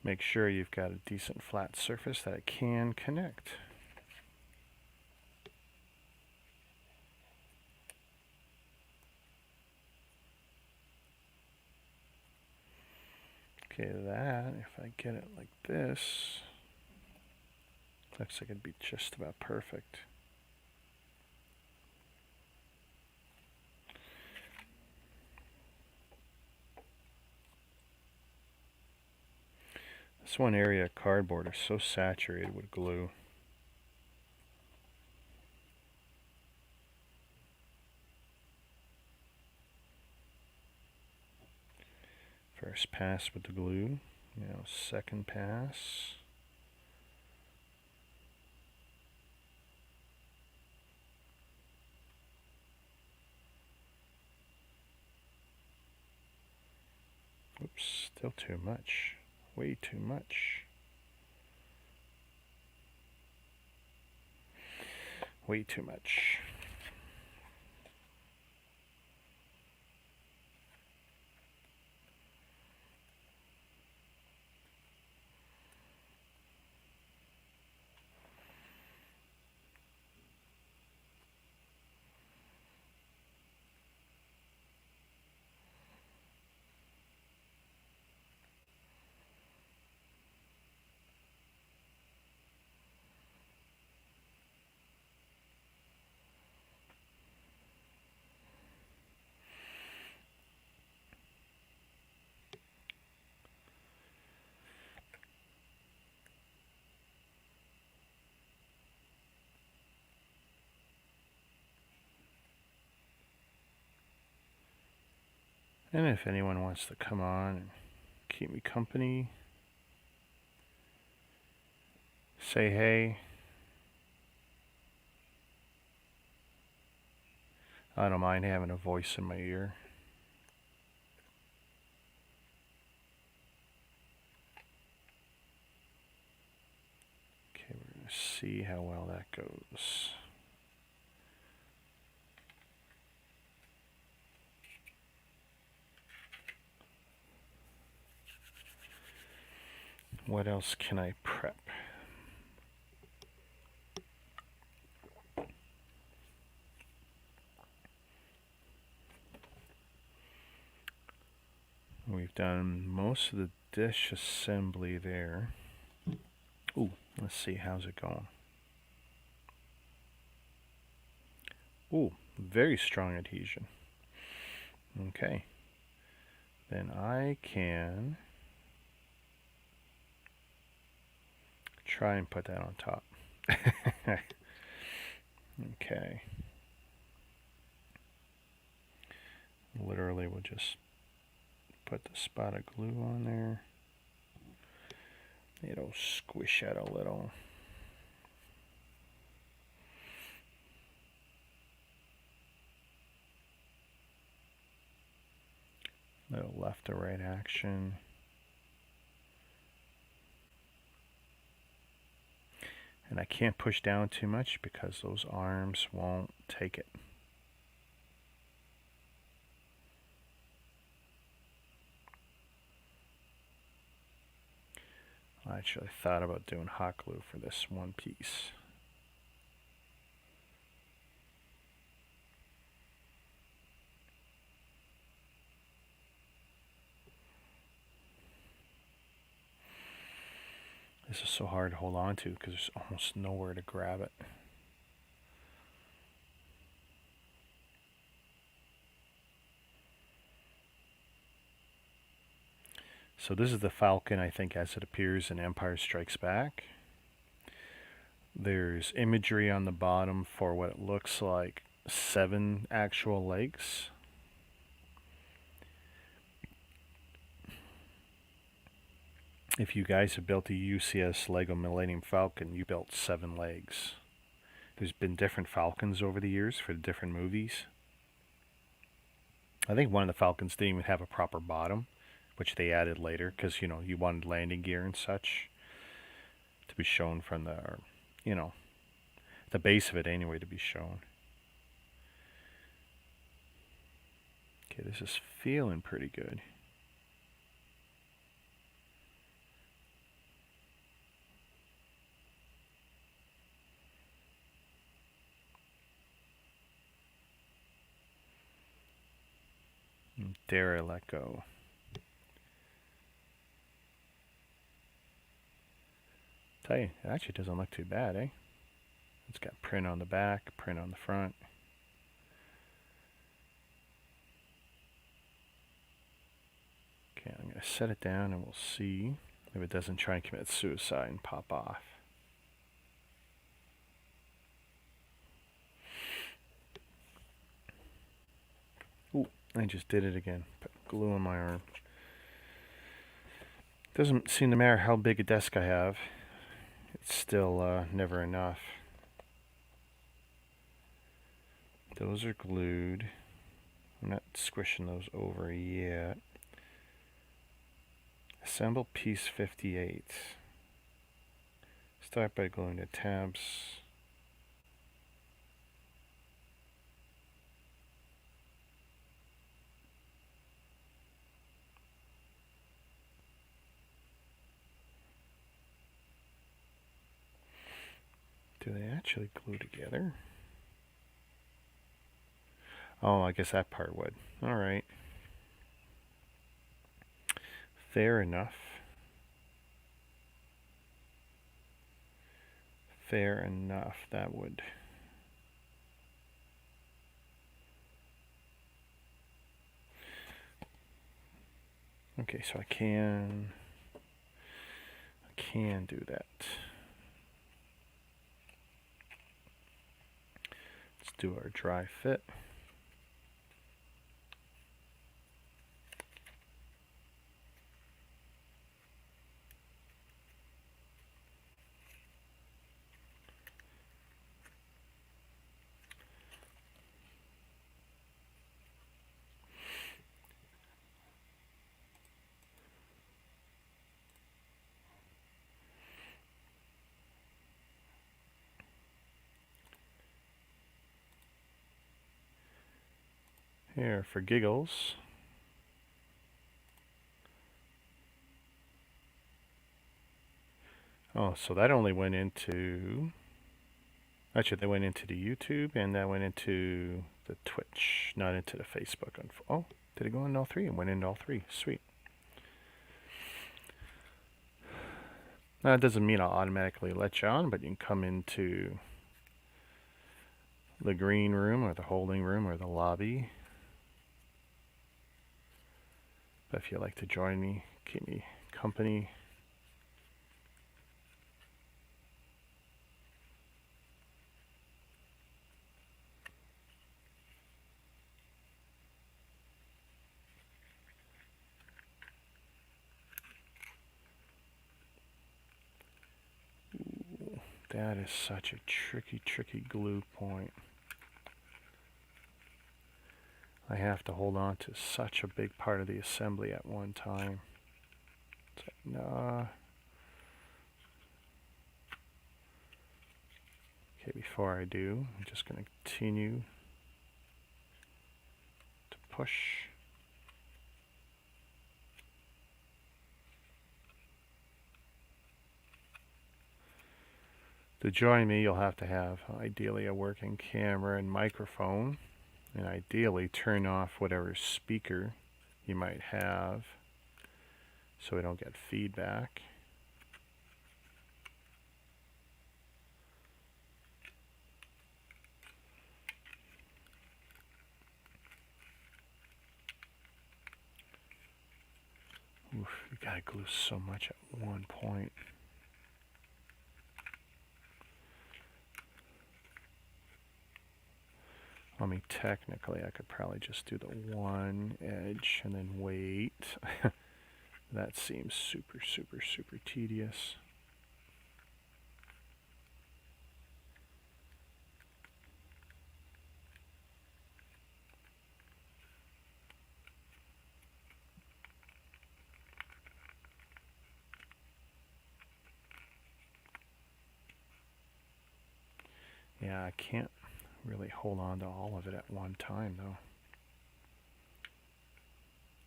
Make sure you've got a decent flat surface that it can connect. Okay, that, if I get it like this, looks like it'd be just about perfect. This one area of cardboard is so saturated with glue. First pass with the glue, second pass. Oops, still too much. Way too much. Way too much. And if anyone wants to come on and keep me company, say hey. I don't mind having a voice in my ear. Okay, we're going to see how well that goes. What else can I prep? We've done most of the dish assembly there. Ooh, let's see, how's it going? Ooh, very strong adhesion. Okay. Then I can try and put that on top. Okay. Literally, we'll just put the spot of glue on there. It'll squish out a little. Little left to right action. And I can't push down too much because those arms won't take it. I actually thought about doing hot glue for this one piece. This is so hard to hold on to because there's almost nowhere to grab it. So this is the Falcon, I think, as it appears in Empire Strikes Back. There's imagery on the bottom for what it looks like 7 actual legs. If you guys have built a UCS Lego Millennium Falcon, you built 7 legs. There's been different Falcons over the years for the different movies. I think one of the Falcons didn't even have a proper bottom, which they added later because, you know, you wanted landing gear and such to be shown from the, you know, the base of it anyway to be shown. Okay, this is feeling pretty good. Dare I let go. Tell you, it actually doesn't look too bad, eh? It's got print on the back, print on the front. Okay, I'm going to set it down and we'll see if it doesn't try and commit suicide and pop off. Ooh, I just did it again. Put glue on my arm. Doesn't seem to matter how big a desk I have. It's still never enough. Those are glued. I'm not squishing those over yet. Assemble piece 58. Start by gluing the tabs. Do they actually glue together? Oh, I guess that part would. Alright. Fair enough. Fair enough, that would. Okay, so I can do that. Let's do our dry fit. Here, for giggles, oh, so that only went into, actually that went into the YouTube and that went into the Twitch, not into the Facebook. Oh, did it go into all 3? It went into all 3. Sweet. Now, it doesn't mean I'll automatically let you on, but you can come into the green room or the holding room or the lobby. But if you'd like to join me, keep me company. Ooh, that is such a tricky glue point. I have to hold on to such a big part of the assembly at one time. It's like, nah. Okay, before I do, I'm just going to continue to push. To join me, you'll have to have ideally a working camera and microphone, and ideally turn off whatever speaker you might have so we don't get feedback. Oof, you gotta glue so much at one point. I mean, technically, I could probably just do the one edge and then wait. That seems super, super, super tedious. Yeah, I can't really hold on to all of it at one time, though.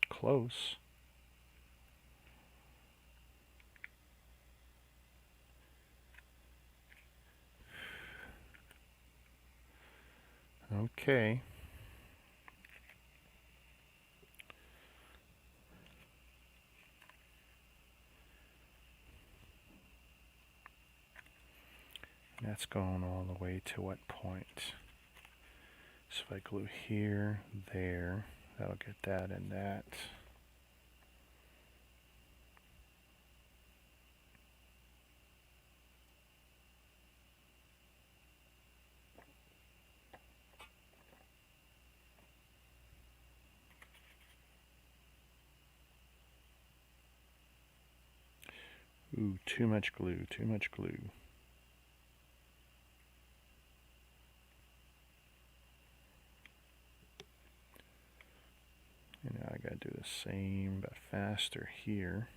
Close. Okay. That's going all the way to what point? So if I glue here, there, that'll get that and that. Ooh, too much glue, too much glue. And now I gotta do the same but faster here.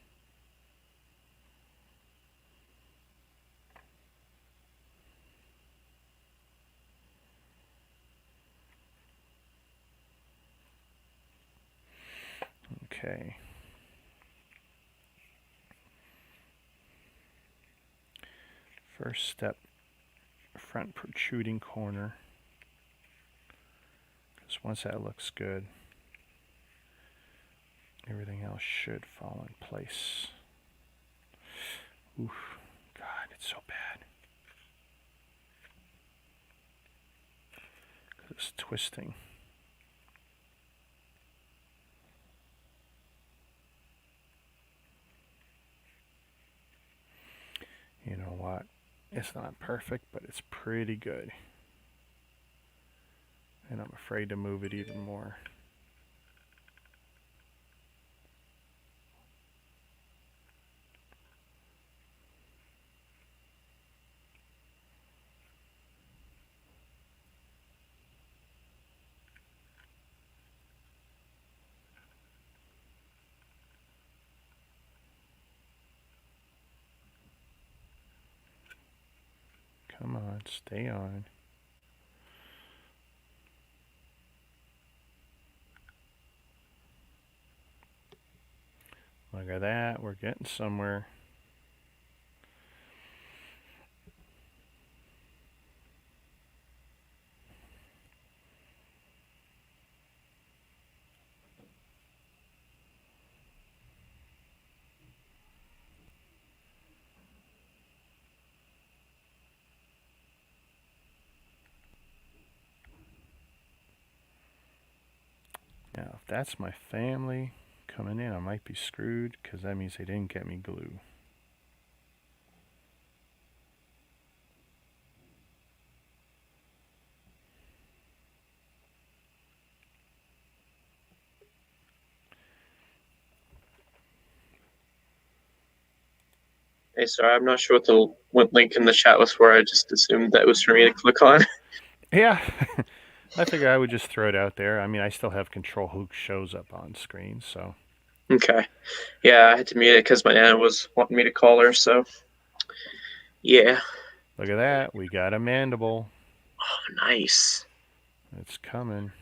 Okay. First step, front protruding corner. Because once that looks good, everything else should fall in place. Oof, God, it's so bad. Because it's twisting. You know what? It's not perfect, but it's pretty good. And I'm afraid to move it even more. Come on, stay on. Look at that, we're getting somewhere. Now, if that's my family coming in, I might be screwed because that means they didn't get me glue. Hey, sorry, I'm not sure what link in the chat was for. I just assumed that was for me to click on. Yeah, I figured I would just throw it out there. I mean, I still have control who shows up on screen, so. Okay. Yeah, I had to mute it because my Nana was wanting me to call her, so. Yeah. Look at that, we got a mandible. Oh, nice. It's coming.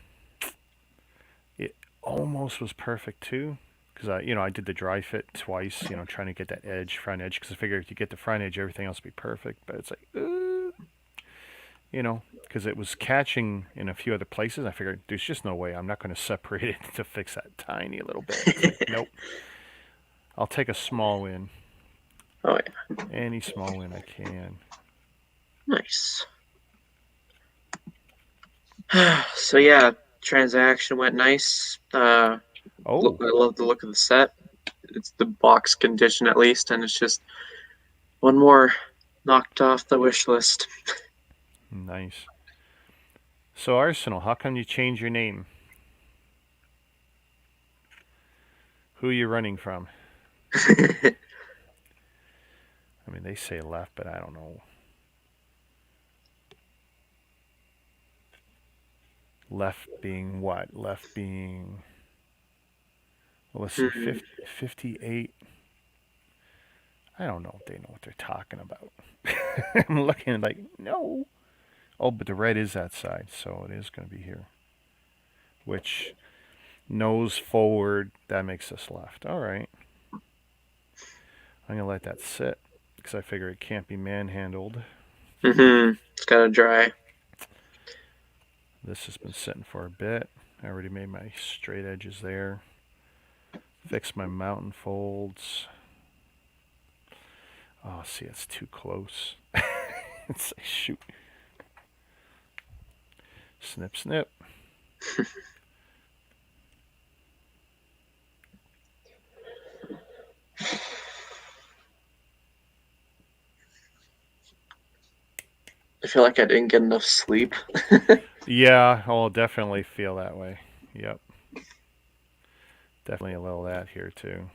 It almost was perfect too, because I did the dry fit twice, trying to get that edge, front edge, because I figured if you get the front edge, everything else will be perfect. But it's like, you know, because it was catching in a few other places. I figured there's just no way I'm not going to separate it to fix that tiny little bit. It's like, nope. I'll take a small win. Oh Any small win I can. nice. So yeah, transaction went nice. Look, Oh, I love the look of the set. It's the box condition at least, and it's just one more knocked off the wish list. nice. So Arsenal, how come you change your name? Who are you running from? I mean, they say left, but I don't know. Left being what? Left being. Well, let's see, 58. I don't know if they know what they're talking about. I'm looking like, no. Oh, but the red is that side, so it is going to be here. Which, nose forward, that makes us left. All right. I'm going to let that sit because I figure it can't be manhandled. It's kind of dry. This has been sitting for a bit. I already made my straight edges there. Fix my mountain folds. Oh, see, it's too close. It's like, shoot. Snip, snip. I feel like I didn't get enough sleep. Yeah, I'll definitely feel that way. Yep. Definitely a little of that here, too.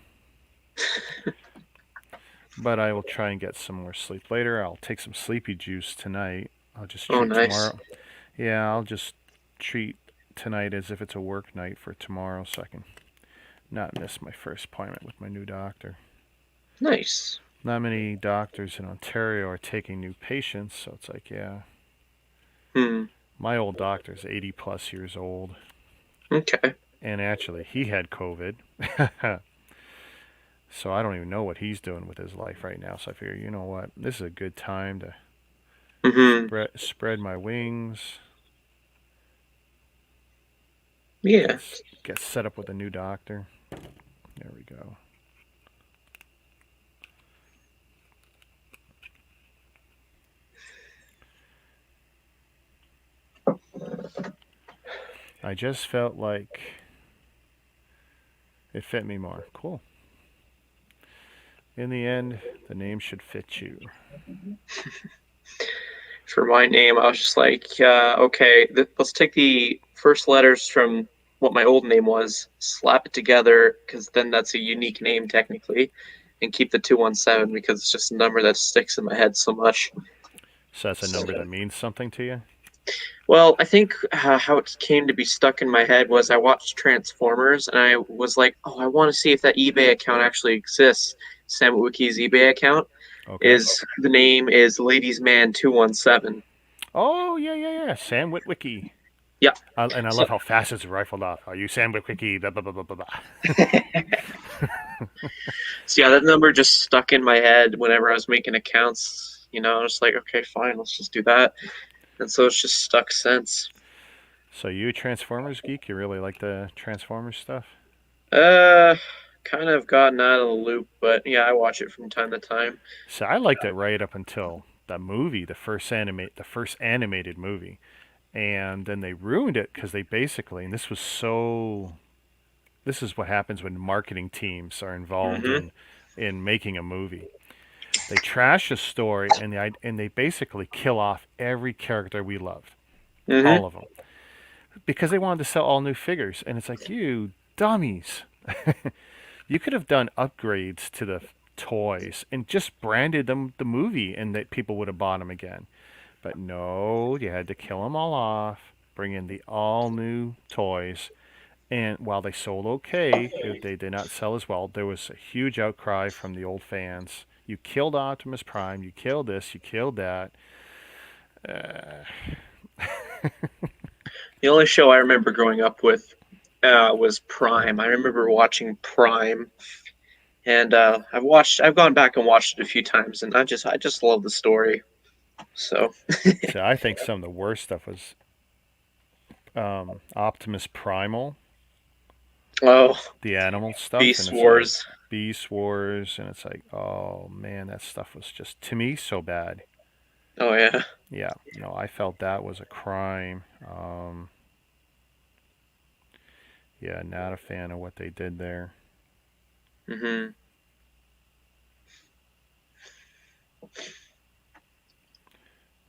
But I will try and get some more sleep later. I'll take some sleepy juice tonight. I'll just Oh, treat nice. tomorrow. Yeah, I'll just treat tonight as if it's a work night for tomorrow so I can not miss my first appointment with my new doctor. Nice. Not many doctors in Ontario are taking new patients, so it's like, yeah. My old doctor's 80 plus years old. Okay. And actually, he had COVID. So I don't even know what he's doing with his life right now. So I figure, you know what? This is a good time to spread my wings. Yeah. Get set up with a new doctor. There we go. I just felt like it fit me more. Cool. In the end, the name should fit you. For my name, I was just like, okay, let's take the first letters from what my old name was, slap it together, because then that's a unique name technically, and keep the 217 because it's just a number that sticks in my head so much. So that's a number that means something to you? Well, I think how it came to be stuck in my head was I watched Transformers and I was like, oh, I want to see if that eBay account actually exists. Sam Witwicky's eBay account Okay. is the name is Ladies Man 217. Oh, yeah. Sam Witwicky. Yeah. And I So love how fast it's rifled off. Are you Sam Witwicky? Blah, blah, blah, blah, blah, blah. So yeah, that number just stuck in my head whenever I was making accounts. I was like, okay, fine, let's just do that. And so it's just stuck since. So you a Transformers geek? You really like the Transformers stuff? Uh, Kind of gotten out of the loop, but yeah, I watch it from time to time. So I liked it right up until the movie, the first animated movie, and then they ruined it because they basically, and this is what happens when marketing teams are involved Mm-hmm. in making a movie. They trash a story and they basically kill off every character we loved, Mm-hmm. all of them, because they wanted to sell all new figures. And it's like, you dummies, you could have done upgrades to the toys and just branded them the movie, and that people would have bought them again. But no, you had to kill them all off, bring in the all new toys. And while they sold okay, they did not sell as well. There was a huge outcry from the old fans. You killed Optimus Prime. You killed this. You killed that. Uh, The only show I remember growing up with was Prime. I remember watching Prime, and I've gone back and watched it a few times, and I just love the story. So, So I think some of the worst stuff was Optimus Primal, oh, the animal stuff, and Beast it's like Wars. Beast Wars, and it's like, oh man, that stuff was just to me so bad. Oh yeah. Yeah, no, I felt that was a crime. Yeah, not a fan of what they did there. Hmm.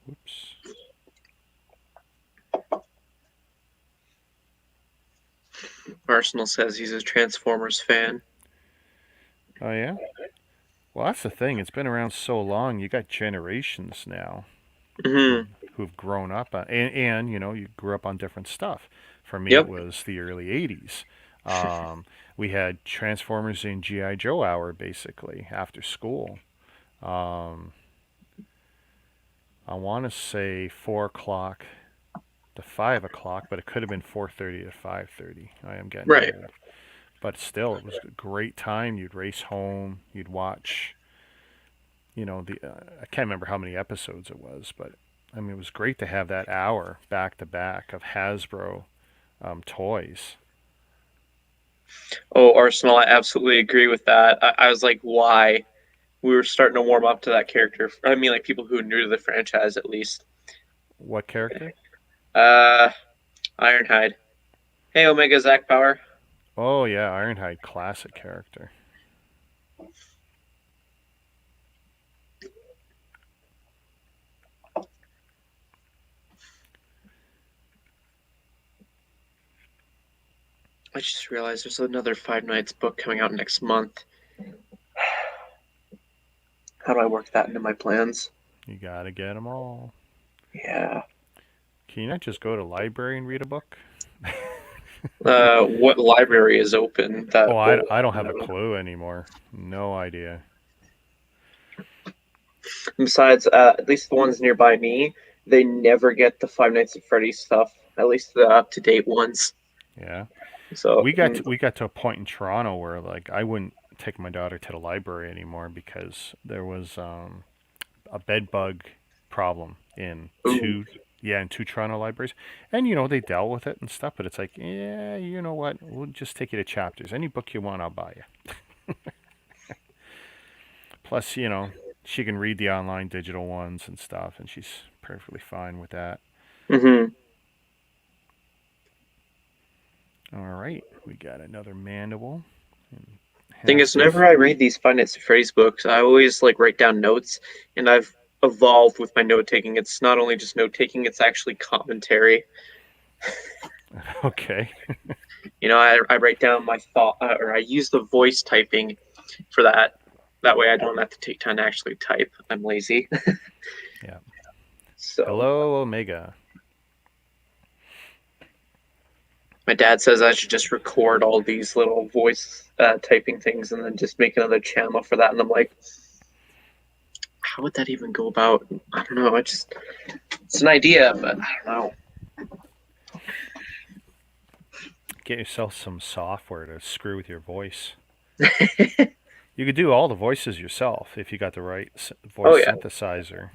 Whoops. Arsenal says he's a Transformers fan. Oh yeah. Well, that's the thing. It's been around so long. You got generations now who've Hmm. who've grown up on, and you know you grew up on different stuff. For me, it Yep. was the early '80s. Um, we had Transformers and GI Joe hour basically after school. Um, I want to say 4 o'clock to 5 o'clock, but it could have been 4:30 to 5:30. I am getting Right. old, but still, it was a great time. You'd race home. You'd watch. The I can't remember how many episodes it was, but I mean, it was great to have that hour back to back of Hasbro toys. Oh, Arsenal, I absolutely agree with that. I was like, why? We were starting to warm up to that character. I mean, like people who are new to the franchise, at least. What character? Uh, Ironhide. Hey, Omega Zach Power. Oh yeah, Ironhide, classic character. I just realized there's another Five Nights book coming out next month. How do I work that into my plans? You gotta get them all. Yeah. Can you not just go to library and read a book? What library is open that Oh, I, will? I don't have a clue anymore. No idea. Besides, at least the ones nearby me, they never get the Five Nights at Freddy's stuff. At least the up to date ones. Yeah, So, we got to a point in Toronto where like I wouldn't take my daughter to the library anymore because there was a bed bug problem in ooh. two Toronto libraries, and they dealt with it and stuff. But it's like, yeah, you know what? We'll just take you to Chapters. Any book you want, I'll buy you. Plus, she can read the online digital ones and stuff, and she's perfectly fine with that. Mm-hmm. All right, we got another mandible. And Thing half is, this. whenever I read these Five Nights at Freddy's books, I always like write down notes, and I've evolved with my note taking. It's not only just note taking; it's actually commentary. Okay. I write down my thought, or I use the voice typing for that. That way, I don't have to take time to actually type. I'm lazy. Yeah. So Hello, Omega. my dad says I should just record all these little voice typing things and then just make another channel for that. And I'm like, how would that even go about? I don't know. It's an idea, but I don't know. Get yourself some software to screw with your voice. You could do all the voices yourself if you got the right Oh voice yeah. synthesizer.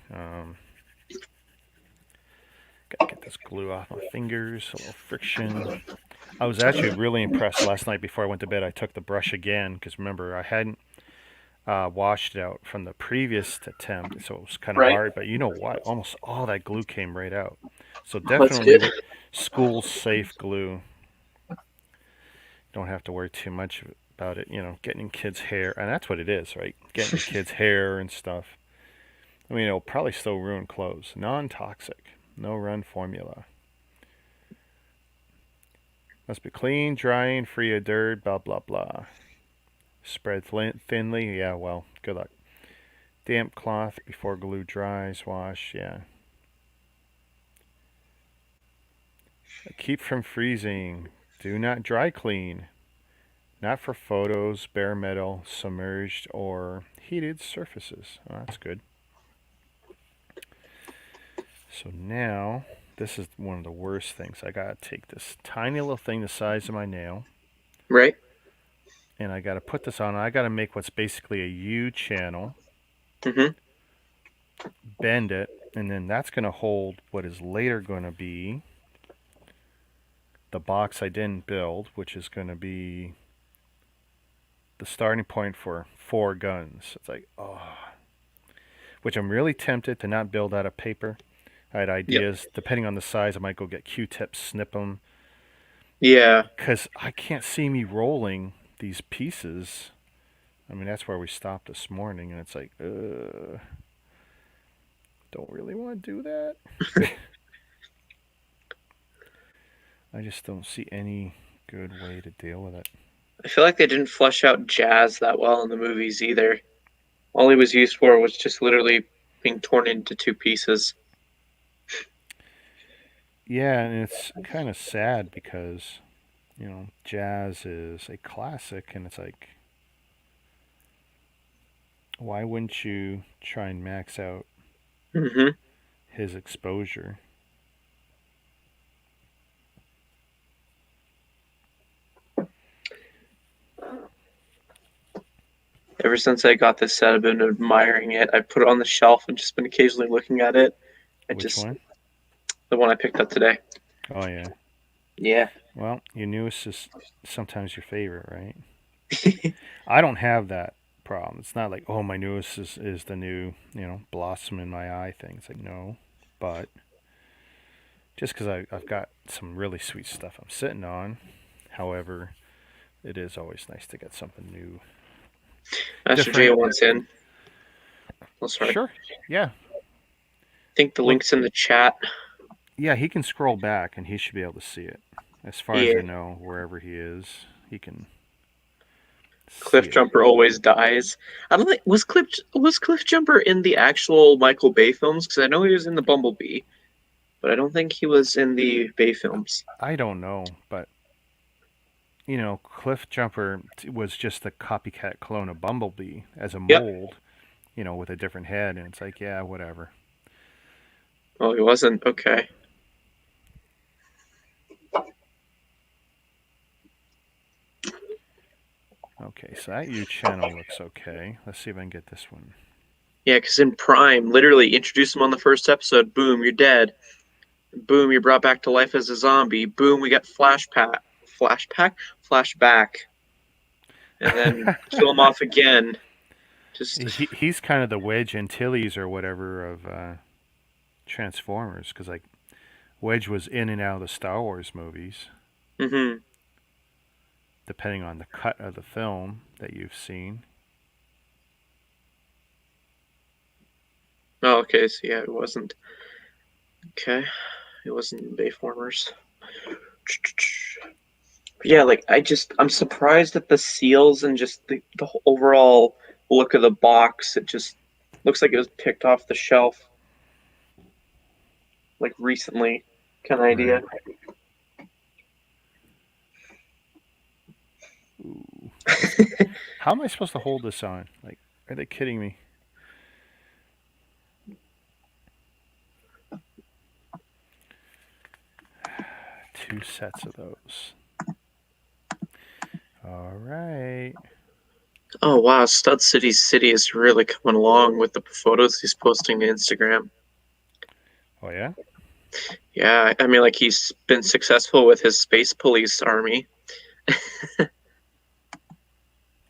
Gotta get this glue off my fingers, a little friction. I was actually really impressed last night before I went to bed. I took the brush again because remember, I hadn't washed it out from the previous attempt, so it was kind of Right. hard. But you know what? Almost all that glue came right out. So Oh, that's good. definitely school safe glue. Don't have to worry too much about it. Getting in kids' hair, and that's what it is, right? Getting in kids' hair and stuff. I mean, it'll probably still ruin clothes. Non-toxic, no run formula. Must be clean, dry, and free of dirt. Blah blah blah. Spread thinly. Yeah, well, good luck. Damp cloth before glue dries. Wash. Yeah. Keep from freezing. Do not dry clean. Not for photos, bare metal, submerged, or heated surfaces. Oh, that's good. So now, this is one of the worst things. I gotta take this tiny little thing the size of my nail, Right. and I gotta put this on. I gotta make what's basically a U channel, Mm-hmm. bend it, And then that's going to hold what is later going to be the box I didn't build, which is going to be the starting point for 4 guns. It's like, oh. Which I'm really tempted to not build out of paper. I had Yep. ideas. Depending on the size, I might go get Q-tips, snip them. Yeah. Because I can't see me rolling these pieces. I mean, that's where we stopped this morning, and it's like, don't really want to do that. I just don't see any good way to deal with it. I feel like they didn't flesh out Jazz that well in the movies either. All he was used for was just literally being torn into 2 pieces. Yeah, and it's kind of sad because, Jazz is a classic, and it's like, why wouldn't you try and max out Mm-hmm. his exposure? Ever since I got this set, I've been admiring it. I put it on the shelf and just been occasionally looking at it. Which one? The one I picked up today. Oh, yeah. Yeah. Well, your newest is sometimes your favorite, right? I don't have that problem. It's not like, oh, my newest is the new, blossom in my eye thing. It's like, no. But just because I've got some really sweet stuff I'm sitting on. However, it is always nice to get something new. Master J wants in. Oh, sorry. Sure. Yeah. I think the link's in the chat. Yeah, he can scroll back and he should be able to see it. As far as I know, wherever he is, he can. Cliff Jumper always dies. I don't think was Cliff Jumper in the actual Michael Bay films, because I know he was in the Bumblebee, but I don't think he was in the Bay films. I don't know, but Cliff Jumper was just a copycat clone of Bumblebee as a mold, with a different head, and it's like, yeah, whatever. Oh, he wasn't? Okay. Okay, so that U channel looks okay. Let's see if I can get this one. Yeah, because in Prime, literally introduce him on the first episode. Boom, you're dead. Boom, you're brought back to life as a zombie. Boom, we got flashback, and then kill him off again. Just he's kind of the Wedge Antilles or whatever of Transformers, because like Wedge was in and out of the Star Wars movies. Mm-hmm. Depending on the cut of the film that you've seen. Oh, okay. So yeah, it wasn't. Okay, it wasn't in Bayformers. Yeah, like I'm surprised at the seals and just the overall look of the box. It just looks like it was picked off the shelf, like recently, kind of idea. Right. Ooh. How am I supposed to hold this on? Like, are they kidding me? Two sets of those. All right. Oh wow, Stud City is really coming along with the photos he's posting to Instagram. Oh yeah? Yeah, I mean, like, he's been successful with his space police army.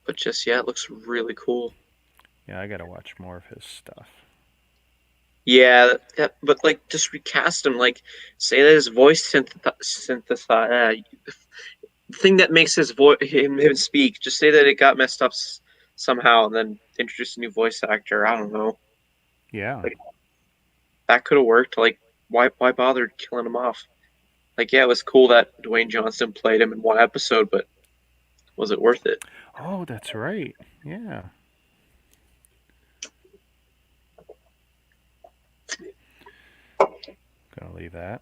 But just, yeah, it looks really cool. Yeah, I gotta watch more of his stuff. Yeah, but like, just recast him. Like, say that his voice synthesize the thing that makes his voice him speak. Just say that it got messed up somehow, and then introduce a new voice actor. I don't know. Yeah. Like, that could have worked. Like, why bother killing him off? Like, yeah, it was cool that Dwayne Johnson played him in one episode, but was it worth it? Oh, that's right. Yeah. Gonna leave that.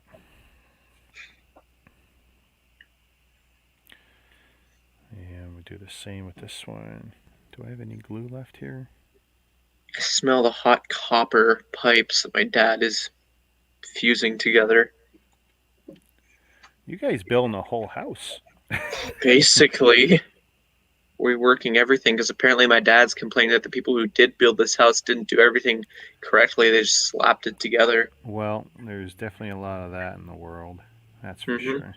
And we do the same with this one. Do I have any glue left here? I smell the hot copper pipes that my dad is fusing together. You guys building a whole house. Basically. reworking everything because apparently my dad's complaining that the people who did build this house didn't do everything correctly. They just slapped it together. Well, there's definitely a lot of that in the world. That's for Mm-hmm. sure.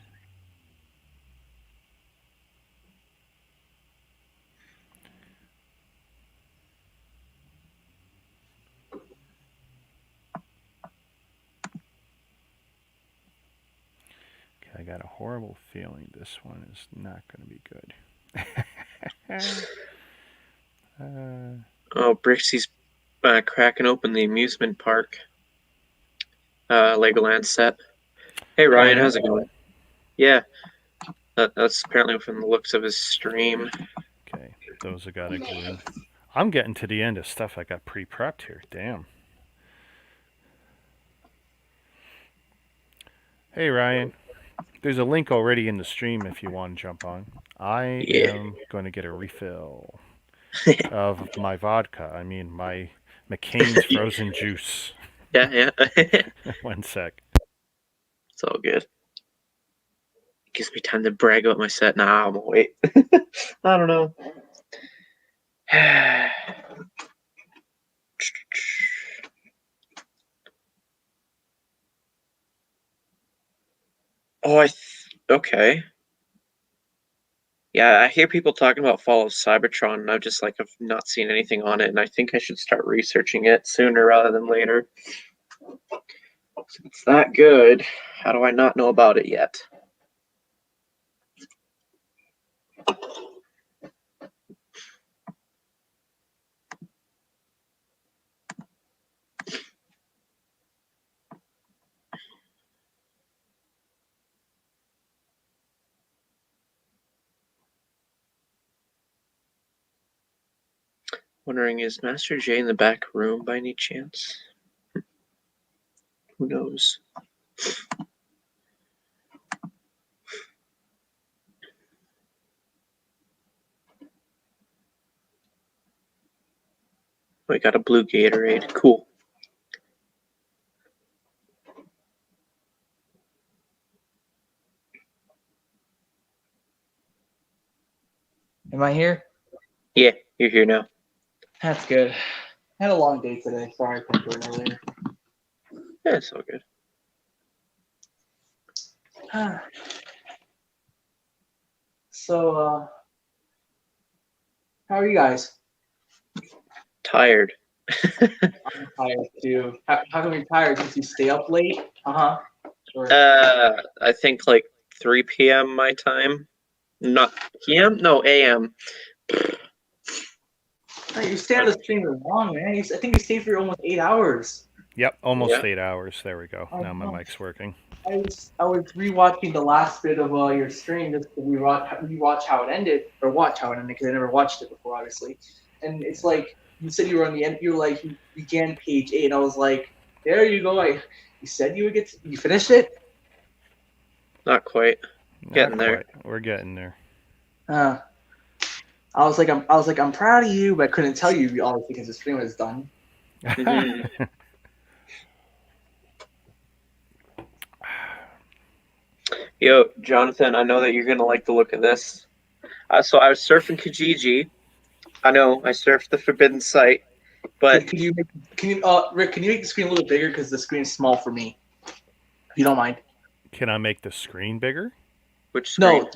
Okay, I got a horrible feeling this one is not going to be good. Oh, Brixie's cracking open the amusement park Legoland set. Hey Ryan, yeah? how's it going? Yeah, that's apparently from the looks of his stream. Okay, those I got to glue. I'm getting to the end of stuff I got pre-prepped here. Damn. Hey Ryan, there's a link already in the stream if you want to jump on. I am going to get a refill of my vodka. I mean, my McCain's frozen juice. Yeah. 1 sec. It's all good. It gives me time to brag about my set. Nah, I'm gonna wait. I don't know. Oh, okay. Yeah, I hear people talking about Fall of Cybertron, and I've not seen anything on it, and I think I should start researching it sooner rather than later. If it's that good, how do I not know about it yet? Wondering, is Master J in the back room by any chance? Who knows? Oh, I got a blue Gatorade. Cool. Am I here? Yeah, you're here now. That's good. I had a long day today. Sorry I couldn't join earlier. Yeah, it's all good. So, how are you guys? Tired. I'm tired too. How come you're tired? Since you stay up late? Sure. I think like 3 p.m. my time. Not p.m. No, a.m. Hey, you stay on the stream long, man. I think you stayed for almost 8 hours. Yep, almost 8 hours. There we go. Oh, Now my no. mic's working. I was rewatching the last bit of your stream just to rewatch how it ended, or watch how it ended because I never watched it before, obviously. And it's like you said you were on the end. You're like you began page 8. I was like, there you go. You said you would you finished it. Not quite. Getting there. We're getting there. I was like, I'm proud of you, but I couldn't tell you obviously because the stream was done. Mm-hmm. Yo, Jonathan, I know that you're gonna like the look of this. So I was surfing Kijiji. I know I surfed the forbidden site, but Rick, can you make the screen a little bigger because the screen's small for me? If you don't mind. Can I make the screen bigger? Which screen?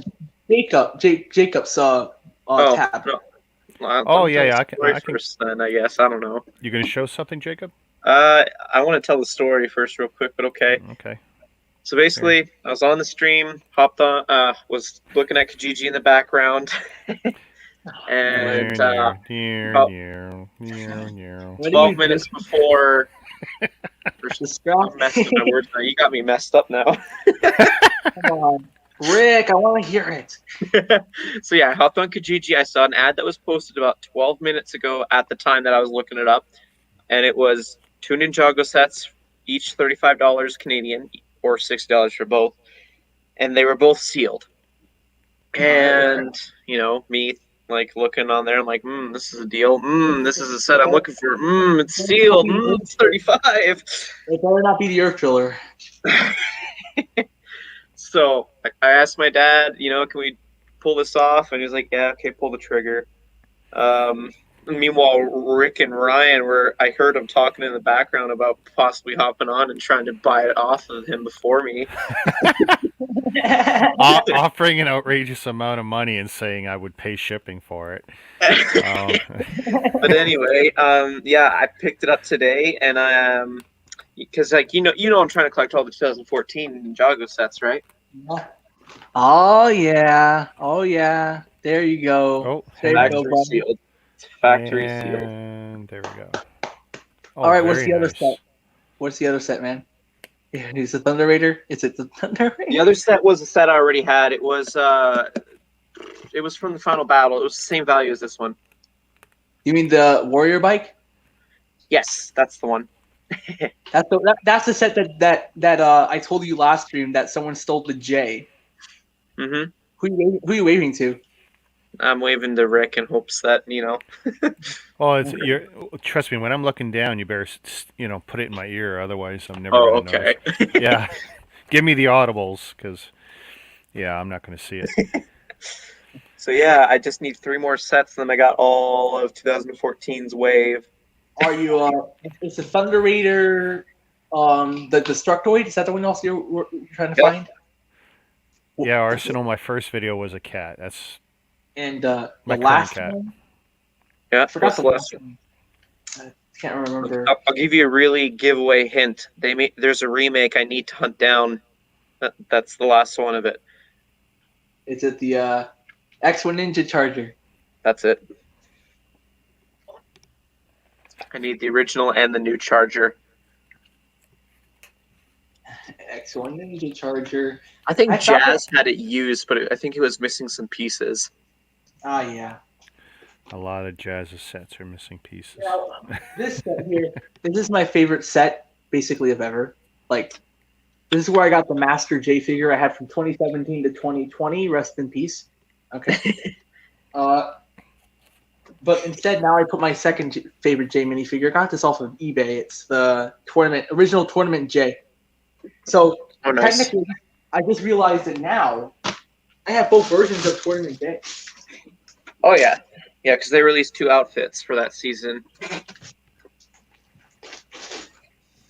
No, Jacob's tab. No. Oh yeah, I can. First, then I guess I don't know. You gonna show something, Jacob? I want to tell the story first, real quick, but okay. Okay. So basically, I was on the stream, hopped on, was looking at Kijiji in the background, and 12 minutes before. I'm messing my words now. You got me messed up now. Come on, Rick, I want to hear it. So yeah, I hopped on Kijiji. I saw an ad that was posted about 12 minutes ago at the time that I was looking it up, and it was 2 Ninjago sets, each $35 Canadian or $60 for both, and they were both sealed. And me like looking on there, I'm like, this is a deal. This is a set I'm looking for. It's sealed. It's $35. It better not be the Earth Driller. So I asked my dad, can we pull this off?" And he's like, "Yeah, okay, pull the trigger." Meanwhile, Rick and Ryan I heard them talking in the background about possibly hopping on and trying to buy it off of him before me. Offering an outrageous amount of money and saying I would pay shipping for it. But anyway, yeah, I picked it up today, and because you know, I'm trying to collect all the 2014 Ninjago sets, right? Oh yeah, there you go. Oh, There you go, Factory buddy. sealed. Factory sealed. And there we go. Oh, All right, what's very the other nice. set? What's the other set, man? Is it Thunder Raider? Is it the Thunder Raider? The other set was a set I already had. It was from the final battle. It was the same value as this one. You mean the Warrior bike? Yes, that's the one. That's the set that I told you last stream that someone stole the J. Mm-hmm. Who are you waving to? I'm waving to Rick in hopes that, you know. Well, trust me. When I'm looking down, you better put it in my ear. Otherwise, I'm never Oh, gonna okay. notice. Yeah, give me the audibles, because I'm not going to see it. So yeah, I just need 3 more sets, and then I got all of 2014's wave. Are you? Is the Thunder Raider, the Destructoid? Is that the one else you're trying to find? Yeah, Arsenal. My first video was a cat. That's And the my last current cat. one. Yeah, I forgot what's the the last last one. I can't remember. I'll give you a really giveaway hint. There's a remake I need to hunt down. That's the last one of it. Is it the X1 Ninja Charger? That's it. I need the original and the new charger. X1 Ninja Charger. I think I thought Jazz had it used, but I think it was missing some pieces. Ah, yeah. A lot of Jazz sets are missing pieces. Now, this set here, this is my favorite set, basically, of ever. Like, this is where I got the Master J figure I had from 2017 to 2020. Rest in peace. Okay. But instead, now I put my second favorite J minifigure. I got this off of eBay. It's the original tournament J. So nice. technically, I just realized that now I have both versions of tournament J. Oh yeah, because they released 2 outfits for that season.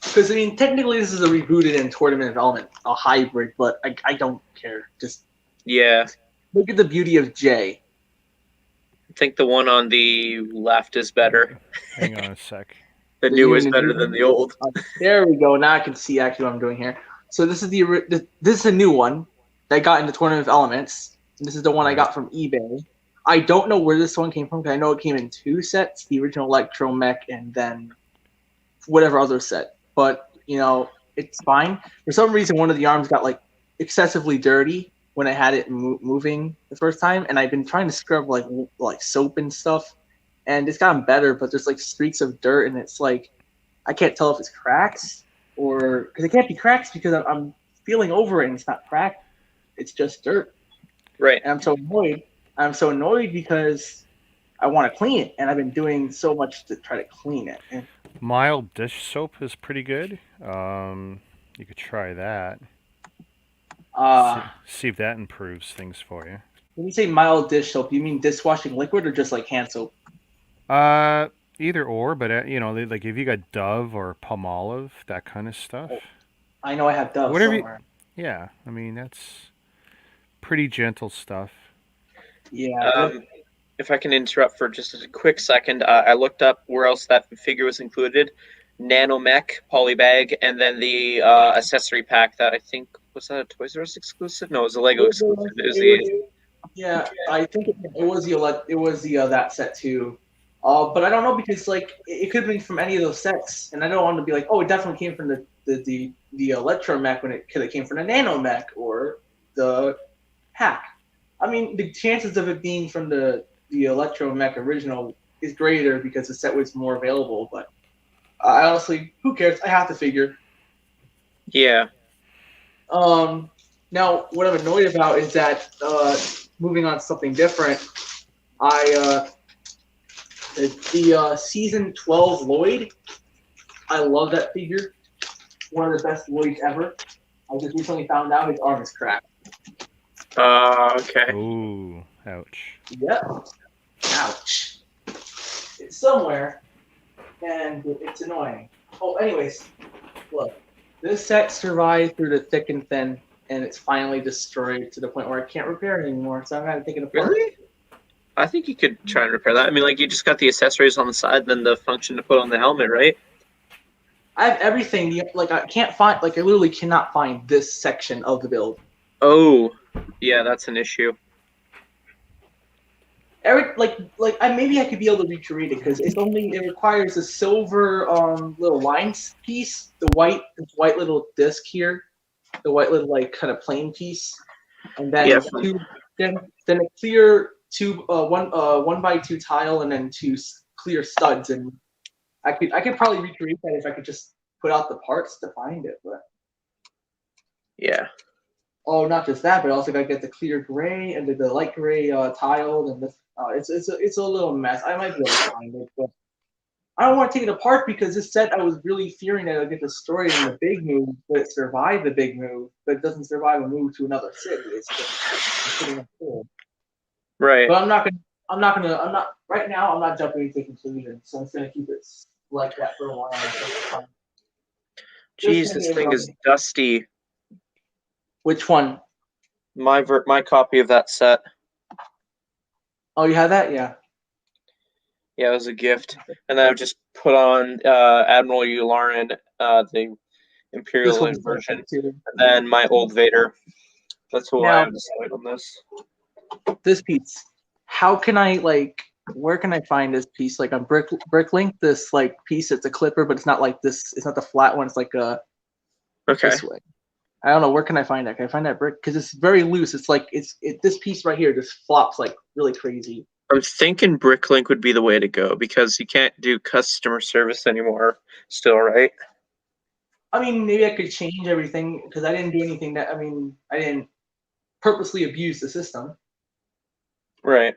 Because I mean, technically, this is a rebooted and tournament element, a hybrid. But I don't care. Just look at the beauty of J. I think the one on the left is better. Hang on a sec. The new is better than the old. There we go. Now I can see actually what I'm doing here. So this is this is a new one that I got in the Tournament of Elements. And this is the one I got from eBay. I don't know where this one came from because I know it came in 2 sets: the original Electro Mech and then whatever other set. But it's fine. For some reason, one of the arms got like excessively dirty when I had it moving the first time, and I've been trying to scrub like soap and stuff, and it's gotten better. But there's like streaks of dirt, and it's like I can't tell if it's cracks or because it can't be cracks because I'm feeling over it and it's not cracked. It's just dirt. Right. And I'm so annoyed. I'm so annoyed because I want to clean it, and I've been doing so much to try to clean it. And Mild dish soap is pretty good. You could try that. See if that improves things for you. when you say mild dish soap, do you mean dishwashing liquid or just like hand soap? Either or, but like if you got Dove or Palmolive, that kind of stuff. I know I have Dove somewhere. Yeah, I mean that's pretty gentle stuff. Yeah. If I can interrupt for just a quick second, I looked up where else that figure was included. Nanomech, Polybag, and then the accessory pack that I think, was that a Toys R Us exclusive? No, it was a Lego exclusive. Yeah, I think it was the that set too. But I don't know because like it could have been from any of those sets, and I don't want to be like, oh, it definitely came from the Electro Mech when it could have came from the Nanomech or the pack. I mean, the chances of it being from the Electro Mech original is greater because the set was more available. But I honestly, who cares? I have to figure. Yeah. Now, what I'm annoyed about is that moving on to something different, the season 12 Lloyd. I love that figure. One of the best Lloyds ever. I just recently found out his arm is cracked. Okay. Ooh. Ouch. Yep. Ouch. It's somewhere, and it's annoying. Oh, anyways, look. This set survived through the thick and thin, and it's finally destroyed to the point where I can't repair it anymore, so I'm going to take it apart. Really? I think you could try and repair that. I mean, like, you just got the accessories on the side, then the function to put on the helmet, right? I have everything. Like, I can't find, like, I literally cannot find this section of the build. Oh, yeah, that's an issue. Maybe I could be able to recreate it because it requires a silver little line piece, the white little disc here, the white little like kind of plain piece, and then then a clear tube, 1x2 tile, and then 2 clear studs, and I could probably recreate that if I could just put out the parts to find it, but yeah. Oh, not just that, but I also gotta get the clear gray and the light gray tile, and it's a little mess. I might be able to find it, but I don't want to take it apart because this set I was really fearing that it would get destroyed in the big move, but it survived the big move, but it doesn't survive a move to another city. It's just sitting up there. Right. But I'm not right now. I'm not jumping into conclusions, so I'm just gonna keep it like that for a while. Jeez, this thing is dusty. Which one? My copy of that set. Oh, you have that? Yeah. Yeah, it was a gift. And then I've just put on Admiral Yularen, the Imperial version, and then my old Vader. That's who I have decided on this. This piece. How can I, where can I find this piece? Like on Bricklink, this, piece, it's a clipper, but it's not like this. It's not the flat one. It's like this way. I don't know. Where can I find that? Can I find that brick? Because it's very loose. It's like this piece right here just flops like really crazy. I'm thinking Bricklink would be the way to go because you can't do customer service anymore. Still, right? I mean, maybe I could change everything because I didn't do anything I didn't purposely abuse the system. Right.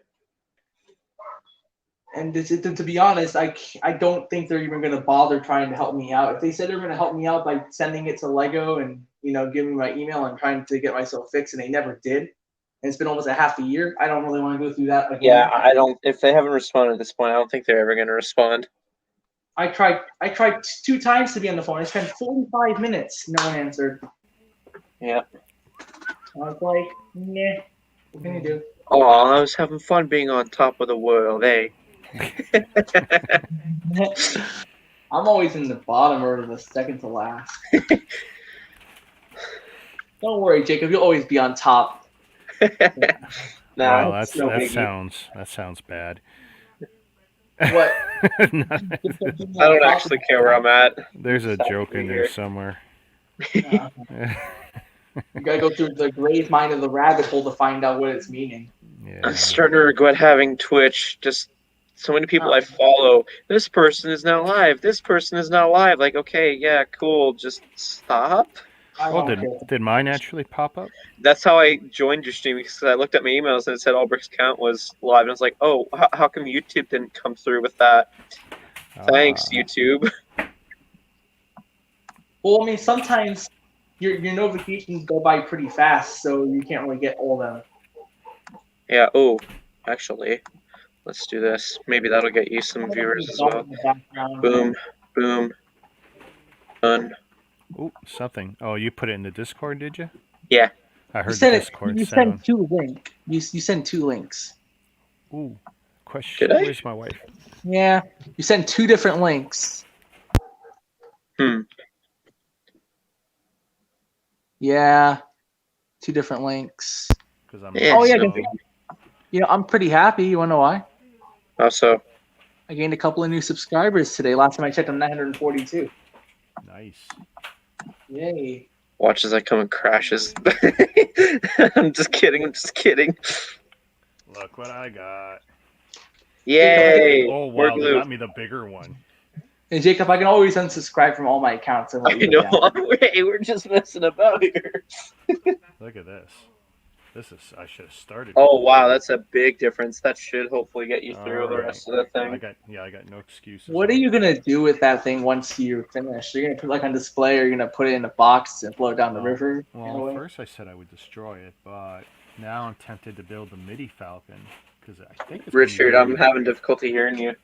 And to be honest, I don't think they're even going to bother trying to help me out. If they said they're going to help me out by sending it to Lego and giving me my email and trying to get myself fixed, and they never did, and it's been almost a half a year, I don't really want to go through that. I don't. If they haven't responded at this point, I don't think they're ever going to respond. I tried 2 times to be on the phone. I spent 45 minutes. No one answered. Yeah. I was like, nah, what can you do? Oh, I was having fun being on top of the world, eh? I'm always in the bottom or the second to last. Don't worry, Jacob. You'll always be on top. No, that sounds bad. What? I don't actually care where I'm at. There's a joke in there somewhere. You gotta go through the grave mind of the rabbit hole to find out what it's meaning. Yeah. I'm starting to regret having Twitch. Just so many people I follow. This person is now live. This person is now live. Like, okay, yeah, cool. Just stop. Did mine actually pop up? That's how I joined your stream because I looked at my emails and it said Albrecht's account was live, and I was like, oh, how come YouTube didn't come through with that? Thanks, YouTube. Well, I mean, sometimes your notifications go by pretty fast, so you can't really get all them. Yeah. Oh, actually, let's do this. Maybe that'll get you some viewers as well. Boom, boom, done. Ooh, something. Oh, you put it in the Discord, did you? Yeah. I heard the Discord sound. Sent 2 links. You sent 2 links. Ooh, question. Did I? Where's my wife? Yeah, you sent 2 different links. Yeah, 2 different links. I'm pretty happy. You wanna know why? How so? I gained a couple of new subscribers today. Last time I checked, I'm 942. Nice. Yay. Watch as I come and crashes. I'm just kidding. Look what I got. Yay! Oh, wow, they got me the bigger one. And Jacob, I can always unsubscribe from all my accounts. I know. We're just messing about here. Look at this. I should have started. Oh, wow, that's a big difference. That should hopefully get you through the rest of the thing. I got no excuses. What are you going to do with that thing once you're finished? You're going to put it on display, or you're going to put it in a box and blow it down the river? Well, first I said I would destroy it, but Now I'm tempted to build the Midi Falcon because I think it's Richard, gonna be I'm having difficulty hearing you.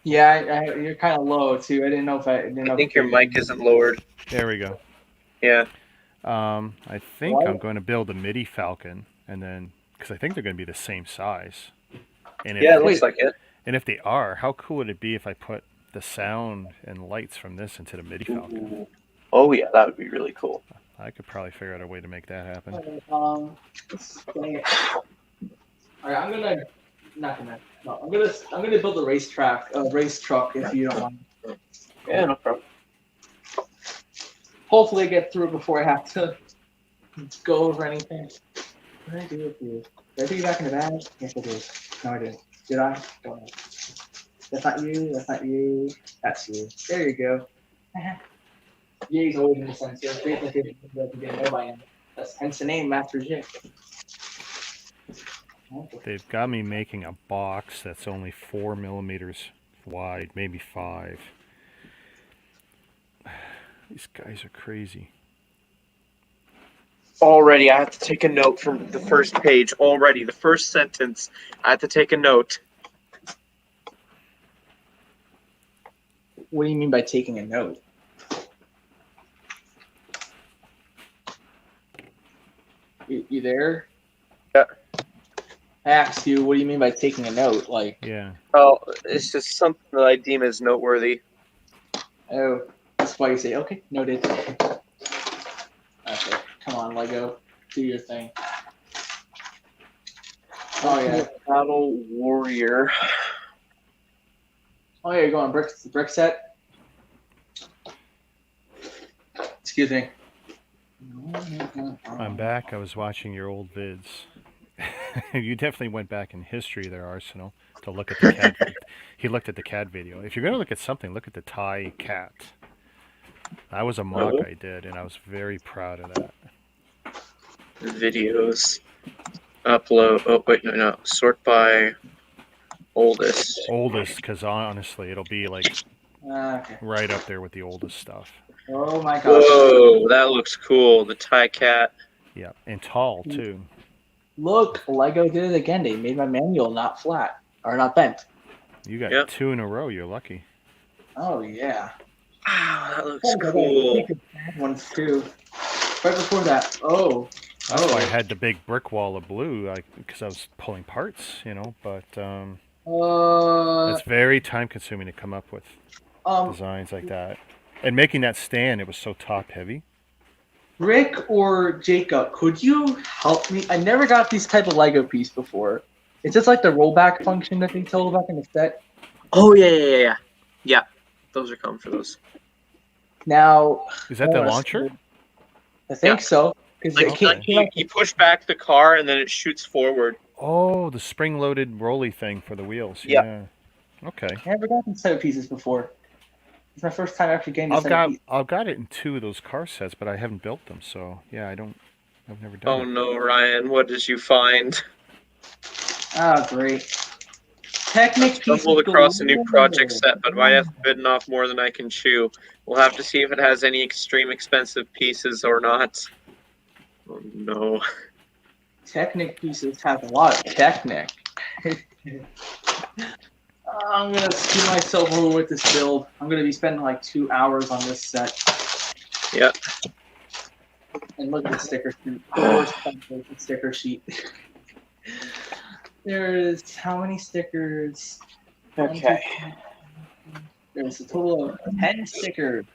Yeah, you're kind of low too. I didn't know if I didn't know. I think your mic isn't lowered. There we go. Yeah. I think I'm going to build a Midi Falcon, and then because I think they're going to be the same size. And if, Yeah, it looks like it. And if they are, how cool would it be if I put the sound and lights from this into the Midi Falcon? Ooh. Oh yeah, that would be really cool. I could probably figure out a way to make that happen. All right, I'm gonna build a race truck if you don't mind. Yeah, no problem. Hopefully, I get through it before I have to go over anything. What did I do with you? Did I put you back in the bag? Yes, I did. No, I didn't. Did I? Don't know. That's not you. That's not you. That's you. There you go. Jay's always in the sense. You're great with it. That's hence the name, Master Jay. They've got me making a box that's only 4 millimeters wide, maybe 5. These guys are crazy. Already, I have to take a note from the first page. Already, the first sentence, I have to take a note. What do you mean by taking a note? You there? Yeah. I asked you, what do you mean by taking a note? Like, Yeah. Oh, it's just something that I deem as noteworthy. oh, that's why you say, okay, noted. Okay, come on, Lego, do your thing. Oh yeah, Battle Warrior. oh yeah, you're going brick set. Excuse me. I'm back. I was watching your old vids. You definitely went back in history there, Arsenal, to look at the cat. He looked at the cat video. If you're going to look at something, look at the Thai cat. That was a mock I did, and I was very proud of that. Videos. Upload. Oh, wait, no. Sort by oldest. Oldest, because honestly, it'll be like Okay. right up there with the oldest stuff. Oh my gosh. Whoa, that looks cool. The Thai cat. Yeah, and tall, too. Look, Lego did it again. They made my manual not flat or not bent. You got 2 in a row. You're lucky. Oh yeah. Wow, that looks cool. Ones too. Right before that. Oh. That's why I had the big brick wall of blue, because I was pulling parts, but it's very time-consuming to come up with designs like that. And making that stand, it was so top-heavy. Rick or Jacob, could you help me? I never got these type of Lego piece before. Is this like the rollback function that they told about in the set? Oh, yeah. Yeah, those are coming for those. Now... Is that the launcher? I think so. Like you push back the car and then it shoots forward. Oh, the spring-loaded rolly thing for the wheels. Yeah. Okay. I never got these type of pieces before. It's my first time actually getting this I've got it in 2 of those car sets, but I haven't built them, so yeah, I've never done it. Oh no, Ryan, what did you find? Ah, great. Technic I stumbled across a new project set, but I have bitten off more than I can chew. We'll have to see if it has any extreme expensive pieces or not. Oh no. Technic pieces have a lot of Technic. I'm going to screw myself over with this build. I'm going to be spending like 2 hours on this set. Yeah. And look at the sticker sheet. The sticker sheet. There's how many stickers? Okay. There's a total of 10 stickers.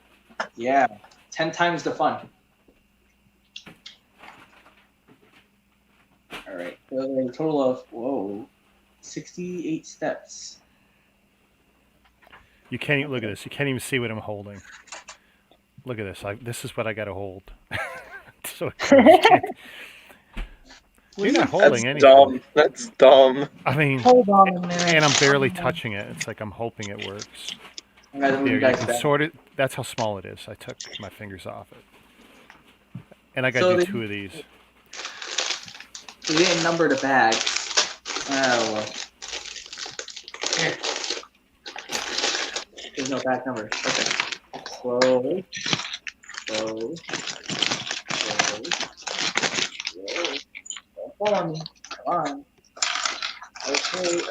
Yeah. 10 times the fun. All right. So there's a total of, 68 steps. You can't even look at this. You can't even see what I'm holding. Look at this. This is what I got to hold. So you're not holding anything. That's dumb. I mean, hold on a minute. And I'm barely touching it. It's like I'm hoping it works. There, you can sort it. That's how small it is. I took my fingers off it. And I got to do 2 of these. So they didn't number the bags. Oh, well. Here. There's no bag numbers. Okay. Slow. Follow me. Come on. Okay.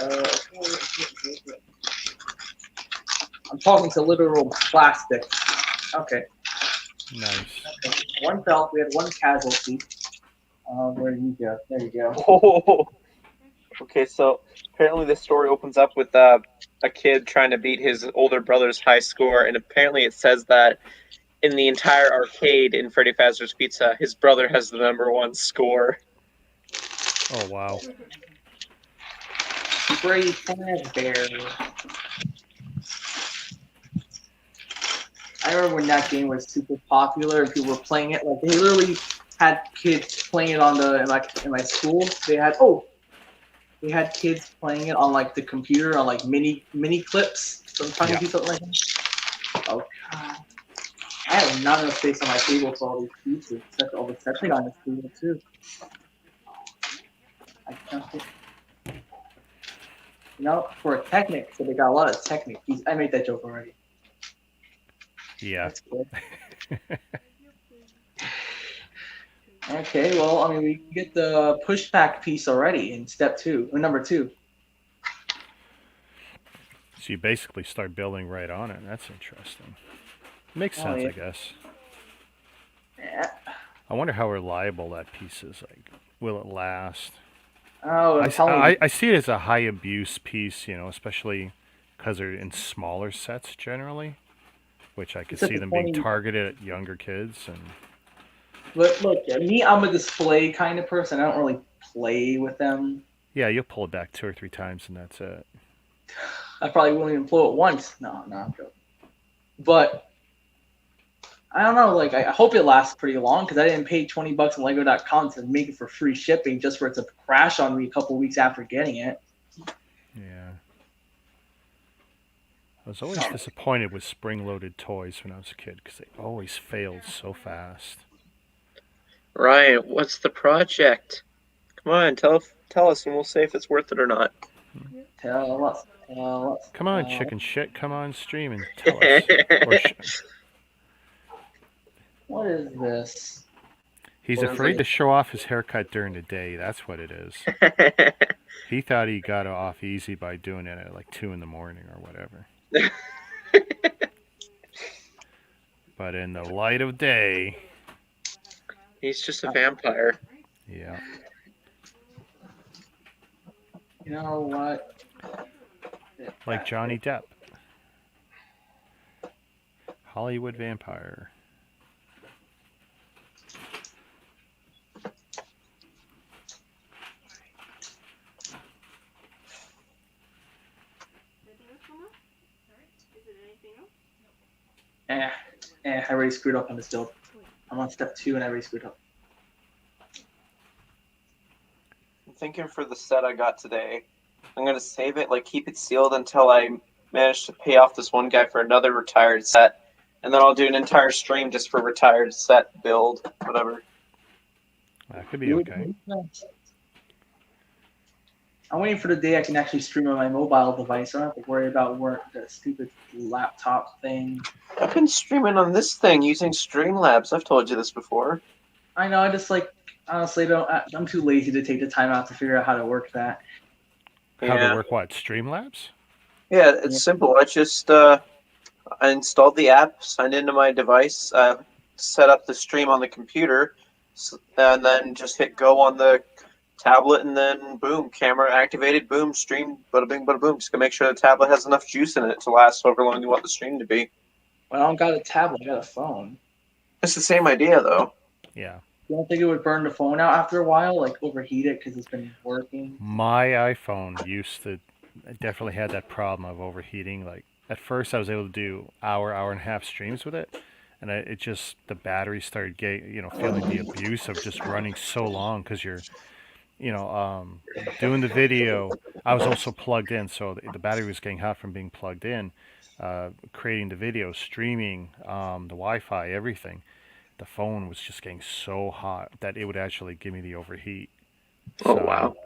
I'm talking to literal plastic. Okay. Nice. Okay. One fell. We had one casualty. Where you go? There you go. Oh, okay. So apparently the story opens up with a kid trying to beat his older brother's high score, and apparently it says that in the entire arcade in Freddy Fazbear's Pizza, his brother has the #1 score. Oh, wow. Freddy Fazbear. I remember when that game was super popular and people were playing it. Like they literally had kids playing it on in my school. They had kids playing it on like the computer on like mini clips. So I'm trying to do something like that. Oh god. I have not enough space on my table for all these pieces. Except all the sets I got on this table too. I can't think. For a Technic, so they got a lot of Technic. I made that joke already. Yeah. That's cool. Okay, well, I mean, we can get the pushback piece already in step 2, or number 2. So you basically start building right on it. That's interesting. Makes sense, yeah. I guess. Yeah. I wonder how reliable that piece is. Like, will it last? Oh, I'm telling you. I see it as a high abuse piece, especially because they're in smaller sets generally, which I could see them being targeted at younger kids. But look, me, I'm a display kind of person. I don't really play with them. Yeah, you'll pull it back 2 or 3 times and that's it. I probably won't even pull it once. No, I'm joking. But I don't know. Like, I hope it lasts pretty long because I didn't pay $20 on Lego.com to make it for free shipping just for it to crash on me a couple weeks after getting it. Yeah. I was always disappointed with spring-loaded toys when I was a kid because they always failed so fast. Ryan, what's the project? Come on, tell us, and we'll say if it's worth it or not. Tell us. Come on, chicken shit. Come on, stream and tell us. What is this? He's afraid to show off his haircut during the day. That's what it is. He thought he got off easy by doing it at like 2 in the morning or whatever. But in the light of day... He's just a vampire. Yeah. You know what? Like Johnny Depp. Hollywood vampire. I already screwed up on this build. I'm on step 2 and I already screwed up. I'm thinking for the set I got today, I'm going to save it, like keep it sealed until I manage to pay off this one guy for another retired set. And then I'll do an entire stream just for retired set build, whatever. That could be okay. I'm waiting for the day I can actually stream on my mobile device. I don't have to worry about the stupid laptop thing. I've been streaming on this thing using Streamlabs. I've told you this before. I know. I just honestly I'm too lazy to take the time out to figure out how to work that. How to work what? Streamlabs? Yeah, it's simple. I just I installed the app, signed into my device, set up the stream on the computer, and then just hit go on the tablet, and then boom, camera activated, boom, stream, bada bing, bada boom. Just to make sure the tablet has enough juice in it to last however long you want the stream to be. Well, I don't got a tablet, I got a phone. It's the same idea, though. Yeah. You don't think it would burn the phone out after a while, like overheat it because it's been working? My iPhone definitely had that problem of overheating. Like at first, I was able to do hour and a half streams with it, and the battery started feeling the abuse of just running so long because you're doing the video. I was also plugged in, so the battery was getting hot from being plugged in, creating the video, streaming, the Wi-Fi, everything. The phone was just getting so hot that it would actually give me the overheat. Oh, wow.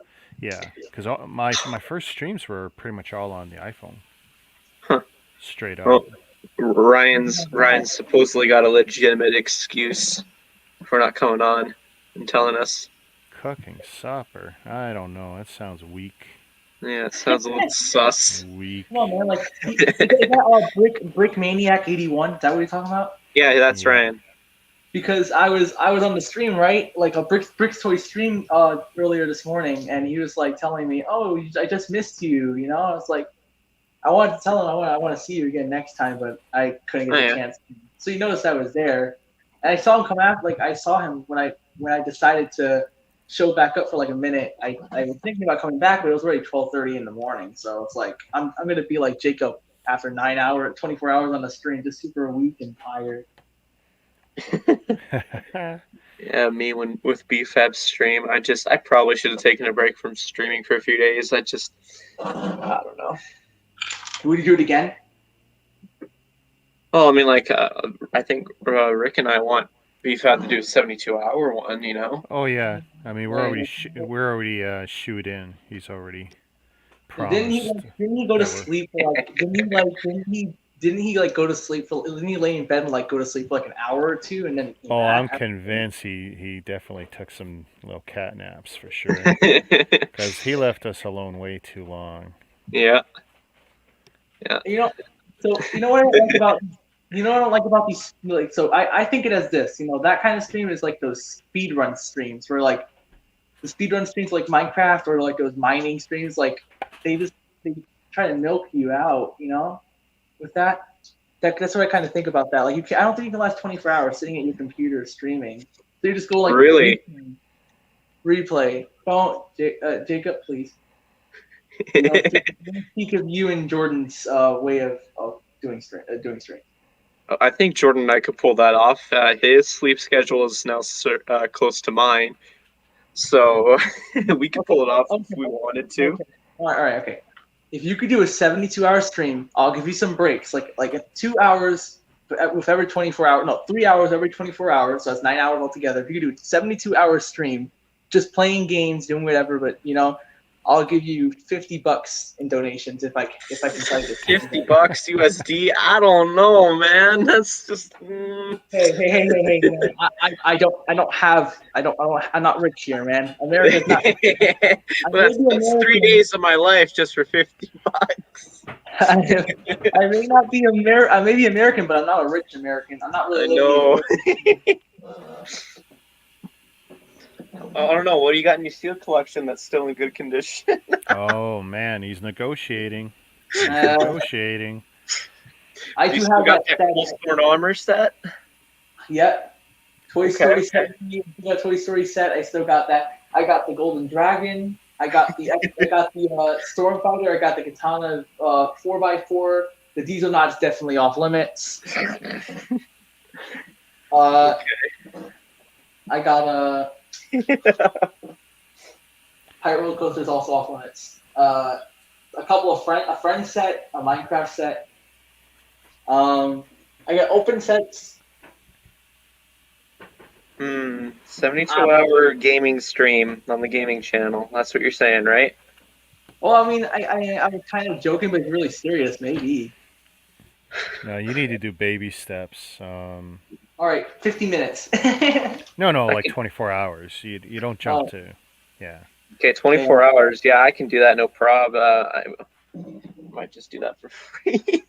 Yeah, because my first streams were pretty much all on the iPhone. Huh. Straight up. Well, Ryan's supposedly got a legitimate excuse for not coming on and telling us. cooking supper. I don't know. That sounds weak. Yeah, it sounds a little sus. Weak. Come on, man. Like, is that Brick Maniac 81? Is that what you're talking about? Yeah, that's Yeah. Ryan. Because I was on the stream, right? Like a Brick's Toy stream earlier this morning, and he was like telling me, "Oh, I just missed you." You know, I was like, I wanted to tell him I want to see you again next time, but I couldn't get Oh, the yeah. chance. So he noticed I was there, and I saw him come out. Like I saw him when I decided to show back up for like a minute. I was thinking about coming back, but it was already 12:30 in the morning. So it's like I'm gonna be like Jacob after 24 hours on the stream, just super weak and tired. Yeah, me with BFAB stream, I probably should have taken a break from streaming for a few days. I don't know. Would you do it again? Well, I mean, like, I think Rick and I want BFAB to do a 72-hour one. You know. Oh yeah. I mean, we're Right. already shoot in. He's already Didn't he promised. didn't he go to that we're- sleep for like didn't he like go to sleep for didn't he lay in bed and like go to sleep for like an hour or two and then he came Oh, I'm back? convinced he definitely took some little cat naps for sure. Because he left us alone way too long. Yeah. You know, so you know what I don't like about these like so I think it as this, you know, that kind of stream is like those speed run streams where like the speed run streams like Minecraft or like those mining streams, like they try to milk you out, you know, with that. That's what I kind of think about that. Like I don't think you can last 24 hours sitting at your computer streaming. So you just go like Really? replay. Don't Jacob, please. You know, speak of you and Jordan's way of doing stream. I think Jordan and I could pull that off. His sleep schedule is now close to mine, so we could pull it off if we wanted to. Okay. All right, okay. If you could do a 72-hour stream, I'll give you some breaks, like 2 hours with every 24 hours. No, 3 hours every 24 hours. So that's 9 hours altogether. If you could do a 72-hour stream, just playing games, doing whatever, but you know, I'll give you $50 in donations if I can find it. $50 USD? I don't know, man. That's just. Hey, man. I'm not rich here, man. America's not. That's 3 days of my life just for $50. I may not be I may be American, but I'm not a rich American. I'm not really. I know. I don't know. What do you got in your steel collection that's still in good condition? Oh man, he's negotiating. I do You have got that Storm Armor set. Yeah, Toy Okay. Story set. Toy Story set. I still got that. I got the Golden Dragon. I got the Stormfighter. I got the Katana 4x4. The Diesel Knot's definitely off limits. I got a Pirate Roller Coaster's also off limits. A couple of a friend set, a Minecraft set. I got open sets. 72-hour gaming stream on the gaming channel. That's what you're saying, right? Well, I mean, I was kind of joking, but it's really serious, maybe. No, you need to do baby steps. All right, 50 minutes. No, like 24 hours. You don't jump to. Yeah. Okay, 24 hours. Yeah, I can do that, no prob. I might just do that for free.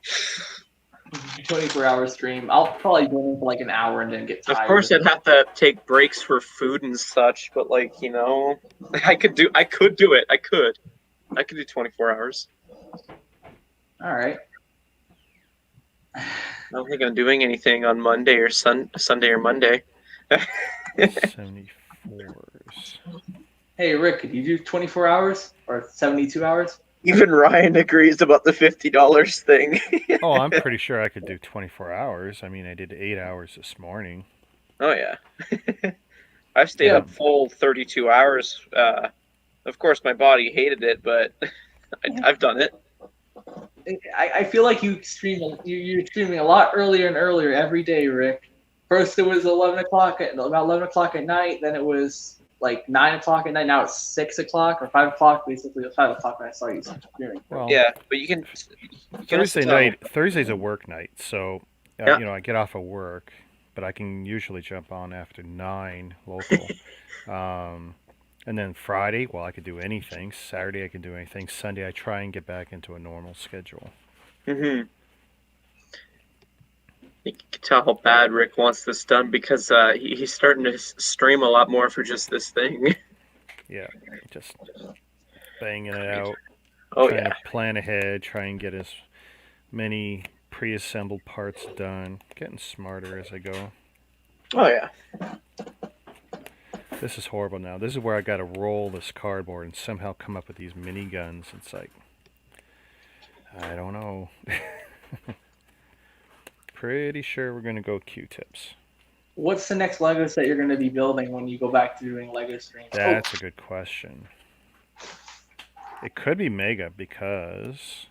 24-hour stream. I'll probably do it for like an hour and then get tired. Of course, I'd have to take breaks for food and such, but like, you know, I could do it. I could do 24 hours. All right. I don't think I'm doing anything on Monday or Sunday or Monday. 74s. Hey, Rick, could you do 24 hours or 72 hours? Even Ryan agrees about the $50 thing. Oh, I'm pretty sure I could do 24 hours. I mean, I did 8 hours this morning. Oh, yeah. I've stayed up full 32 hours. Of course, my body hated it, but I've done it. I feel like you're streaming a lot earlier and earlier every day, Rick. First, it was about 11 o'clock at night. Then it was like 9 o'clock at night. Now it's 6 o'clock or 5 o'clock. Basically, it was 5 o'clock when I saw you streaming. Well, yeah, but you can Thursday's a work night, so you know, I get off of work, but I can usually jump on after 9 local. And then Friday, well, I could do anything. Saturday, I could do anything. Sunday, I try and get back into a normal schedule. Mm-hmm. You can tell how bad Rick wants this done because he's starting to stream a lot more for just this thing. Yeah, just banging it out. Oh trying yeah. to plan ahead, try and get as many pre-assembled parts done. Getting smarter as I go. Oh yeah. This is horrible now. This is where I got to roll this cardboard and somehow come up with these mini guns. It's like, I don't know. Pretty sure we're going to go Q-tips. What's the next Lego set you're going to be building when you go back to doing Lego streams? That's a good question. It could be Mega because...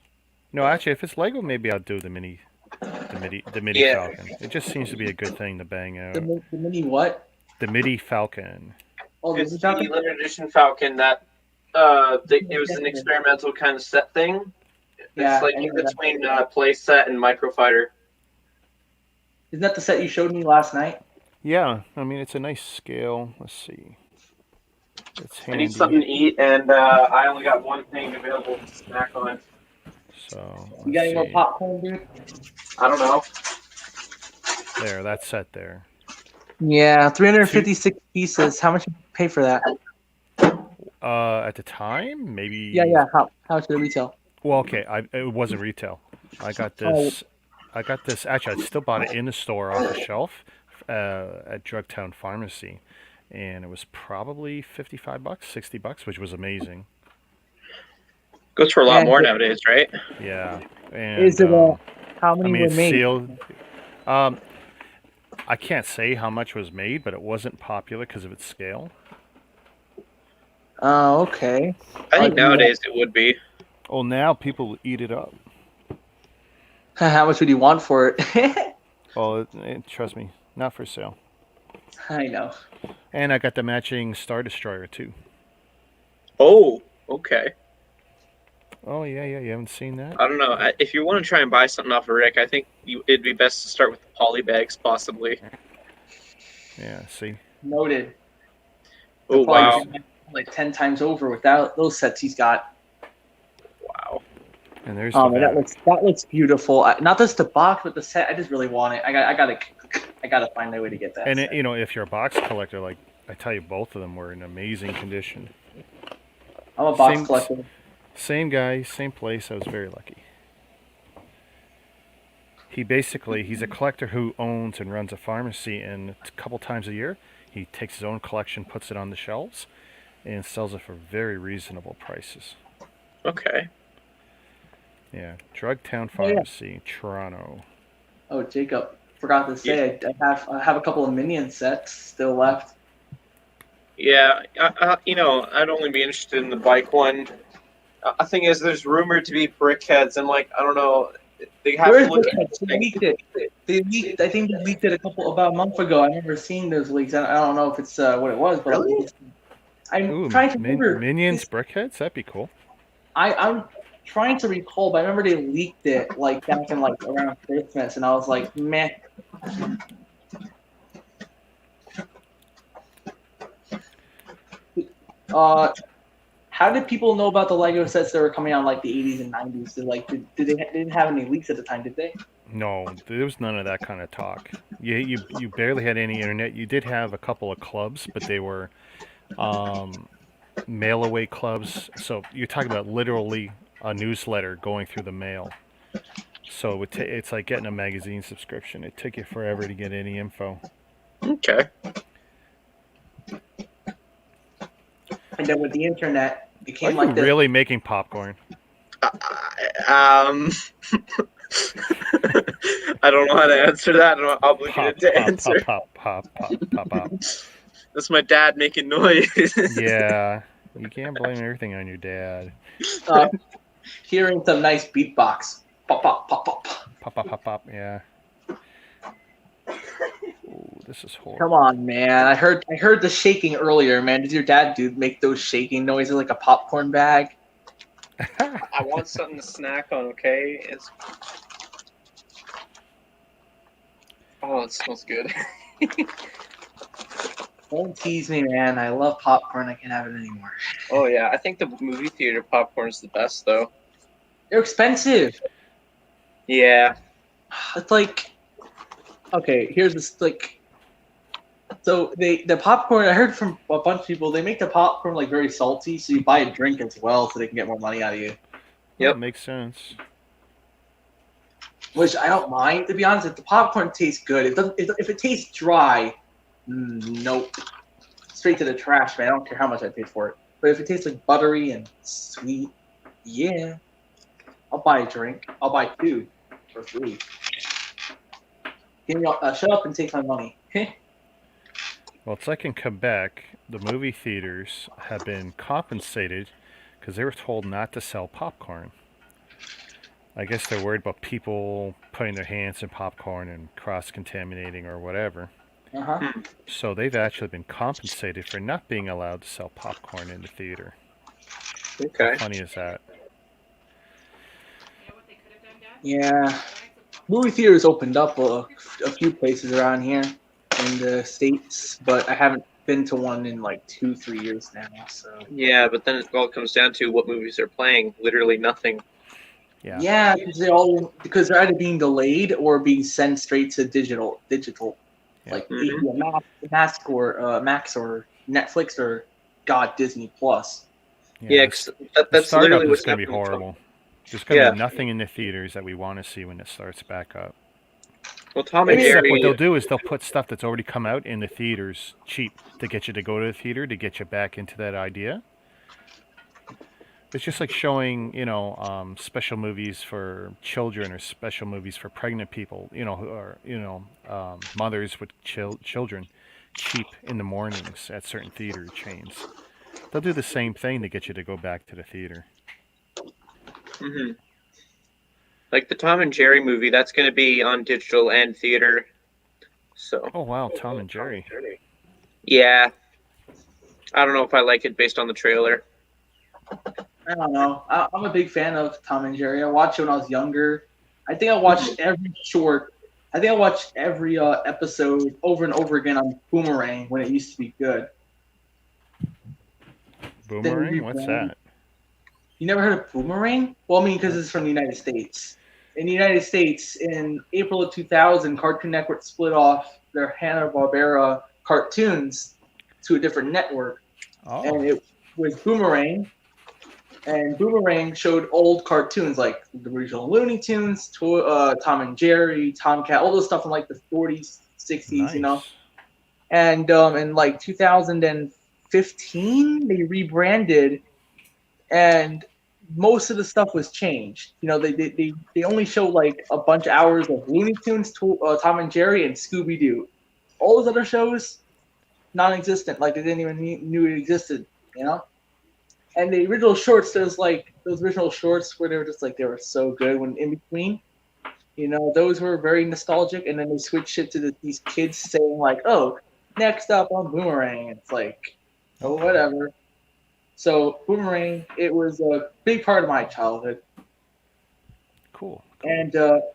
No, actually, if it's Lego, maybe I'll do the mini Yeah. Falcon. It just seems to be a good thing to bang out. The mini what? The mini Falcon. Oh, It's the the limited edition Falcon that it was an experimental kind of set thing. Yeah, It's like in between play set and micro fighter. Isn't that the set you showed me last night? Yeah, I mean, it's a nice scale. Let's see. It's I handy. need something to eat, and I only got one thing available to snack on. So, You got any more see. popcorn, dude? I don't know. There, that set there. Yeah, 356 pieces. How much did you pay for that? At the time, maybe... Yeah. How much did it retail? Well, okay, it wasn't retail. I got this... Actually, I still bought it in the store off the shelf at Drugtown Pharmacy. And it was probably $55, $60, which was amazing. Goes for a lot more nowadays, right? Yeah. And, Is it how many were made? Sealed. I can't say how much was made, but it wasn't popular because of its scale. Oh, okay. I think nowadays it would be. Well, now people eat it up. How much would you want for it? Oh, trust me, not for sale. I know. And I got the matching Star Destroyer too. Oh, okay. Oh yeah, you haven't seen that? I don't know. If you want to try and buy something off of Rick, I think it'd be best to start with the poly bags, possibly. Yeah, see. Noted. Oh wow! Like 10 times over without those sets he's got. Wow. And there's Oh man, that looks beautiful. Not just the box, but the set. I just really want it. I gotta find a way to get that. And set. if you're a box collector, like I tell you, both of them were in amazing condition. I'm a box collector. Same guy, same place. I was very lucky. He's a collector who owns and runs a pharmacy, and a couple times a year, he takes his own collection, puts it on the shelves, and sells it for very reasonable prices. Okay. Yeah, Drugtown Pharmacy, Toronto. Oh, Jacob, forgot to say, I have a couple of Minion sets still left. Yeah, I'd only be interested in the bike one. The thing is, there's rumored to be brickheads, and I don't know. They have to look at they leaked it. I think they leaked it about a month ago. I remember seeing those leaks. I don't know if it's what it was, but really? I'm trying to remember. Minions brickheads? That'd be cool. I'm trying to recall, but I remember they leaked it back in around Christmas, and I was like, meh. How did people know about the Lego sets that were coming out in the 80s and 90s? They didn't have any leaks at the time, did they? No, there was none of that kind of talk. You barely had any internet. You did have a couple of clubs, but they were mail-away clubs. So you're talking about literally a newsletter going through the mail. So it's like getting a magazine subscription. It took you forever to get any info. Okay. And then with the internet, it became Are you really making popcorn? I don't know how to answer that. I'm obligated to answer. Pop. That's my dad making noise. Yeah, you can't blame everything on your dad. Hearing some nice beatbox. Pop, pop, pop, pop. Pop, yeah. Ooh, this is horrible. Come on, man. I heard the shaking earlier, man. Did your dad make those shaking noises like a popcorn bag? I want something to snack on, okay? Oh, it smells good. Don't tease me, man. I love popcorn. I can't have it anymore. Oh yeah, I think the movie theater popcorn is the best though. They're expensive. Yeah. It's like, okay, here's this like. So the popcorn. I heard from a bunch of people they make the popcorn like very salty, so you buy a drink as well, so they can get more money out of you. Well, Yep. makes sense. Which I don't mind, to be honest. If the popcorn tastes good, it doesn't. If it tastes dry, nope. Straight to the trash, man. I don't care how much I pay for it. But if it tastes like buttery and sweet, yeah, I'll buy a drink. I'll buy two for free. Give me, shut up and take my money. Well, it's like in Quebec, the movie theaters have been compensated because they were told not to sell popcorn. I guess they're worried about people putting their hands in popcorn and cross-contaminating or whatever. Uh-huh. So they've actually been compensated for not being allowed to sell popcorn in the theater. Okay. How funny is that? Yeah. Movie theaters opened up a few places around here in the States, but I haven't been to one in like 2-3 years now. So Yeah, but then it all comes down to what movies they're playing. Literally nothing. yeah, because they're either being delayed or being sent straight to digital, Yeah. like HBO Max or Netflix or Disney Plus. Yeah, 'cause the that's startup literally is what's going to be happening. horrible. There's going to Yeah. be nothing in the theaters that we want to see when it starts back up. Well, Tom and Except Jerry. what they'll do is they'll put stuff that's already come out in the theaters cheap to get you to go to the theater, to get you back into that idea. It's just like showing, special movies for children or special movies for pregnant people, mothers with children cheap in the mornings at certain theater chains. They'll do the same thing to get you to go back to the theater. Mm-hmm. Like the Tom and Jerry movie, that's going to be on digital and theater. So. Oh wow, Tom and Jerry. Yeah. I don't know if I like it based on the trailer. I don't know. I'm a big fan of Tom and Jerry. I watched it when I was younger. I think I watched every episode over and over again on Boomerang when it used to be good. Boomerang? What's that? You never heard of Boomerang? Well, I mean, because it's from the United States. In the United States, in April of 2000, Cartoon Network split off their Hanna-Barbera cartoons to a different network. Oh. And it was Boomerang. And Boomerang showed old cartoons like the original Looney Tunes, Tom and Jerry, Tomcat, all those stuff from like the 40s, 60s, Nice. And in like 2015, they rebranded, and most of the stuff was changed. They only show like a bunch of hours of Looney Tunes, Tom and Jerry, and Scooby Doo. All those other shows, non-existent. Like they didn't even knew it existed. And the original shorts, there's like those original shorts where they were just like they were so good when in between. Those were very nostalgic. And then they switched it to these kids saying like, "Oh, next up on Boomerang." It's like, oh, whatever. So Boomerang, it was a big part of my childhood. Cool. And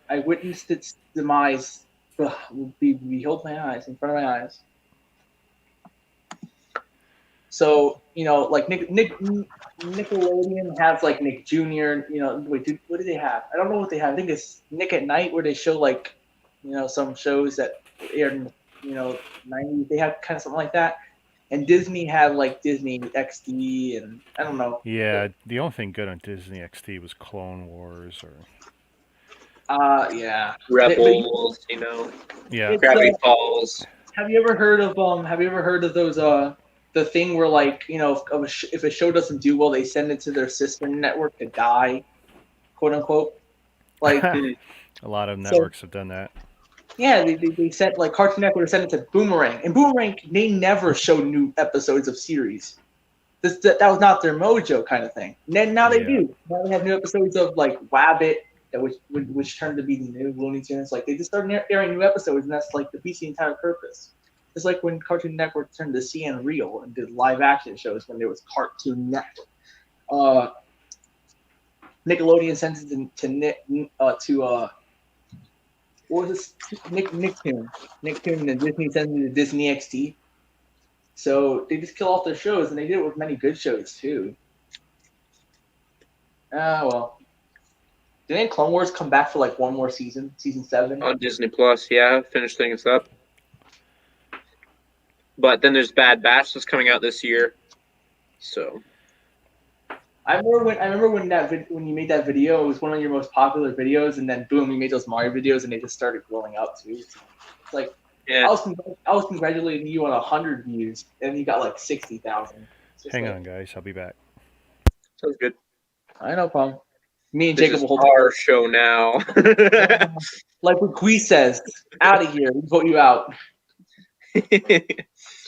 I witnessed its demise. Behold my eyes, in front of my eyes. So, like Nickelodeon has like Nick Jr. What do they have? I don't know what they have. I think it's Nick at Night, where they show like, some shows that aired in the 90s. They have kind of something like that. And Disney had like Disney XD, and I don't know. Yeah, the only thing good on Disney XD was Clone Wars or. Yeah. Rebels, Yeah. Gravity Falls. Have you ever heard of those the thing where like if a show doesn't do well, they send it to their sister network to die, quote unquote. Like a lot of networks have done that. Yeah, they sent like Cartoon Network sent it to Boomerang, and Boomerang they never show new episodes of series. That was not their mojo kind of thing. And then now they do. Now they have new episodes of like Wabbit, which turned to be the new Looney Tunes. Like they just started airing new episodes, and that's like the entire purpose. It's like when Cartoon Network turned to CN Real and did live action shows when there was Cartoon Network. Nickelodeon sends it to what was this? Nicktoon. Nicktoon, and Disney sends it to Disney XD. So they just kill off their shows, and they did it with many good shows too. Ah, well. Didn't Clone Wars come back for like one more season, season 7? On Disney Plus, yeah, finish things up. But then there's Bad Batch that's coming out this year. So I remember when you made that video, it was one of your most popular videos, and then boom, you made those Mario videos, and they just started blowing up too. It's like yeah, I was congratulating you on 100 views, and you got like 60,000. Hang on, guys. I'll be back. sounds good. I no problem. Me and This Jacob is will hold our show now. like what Gui says, out of here, we vote you out.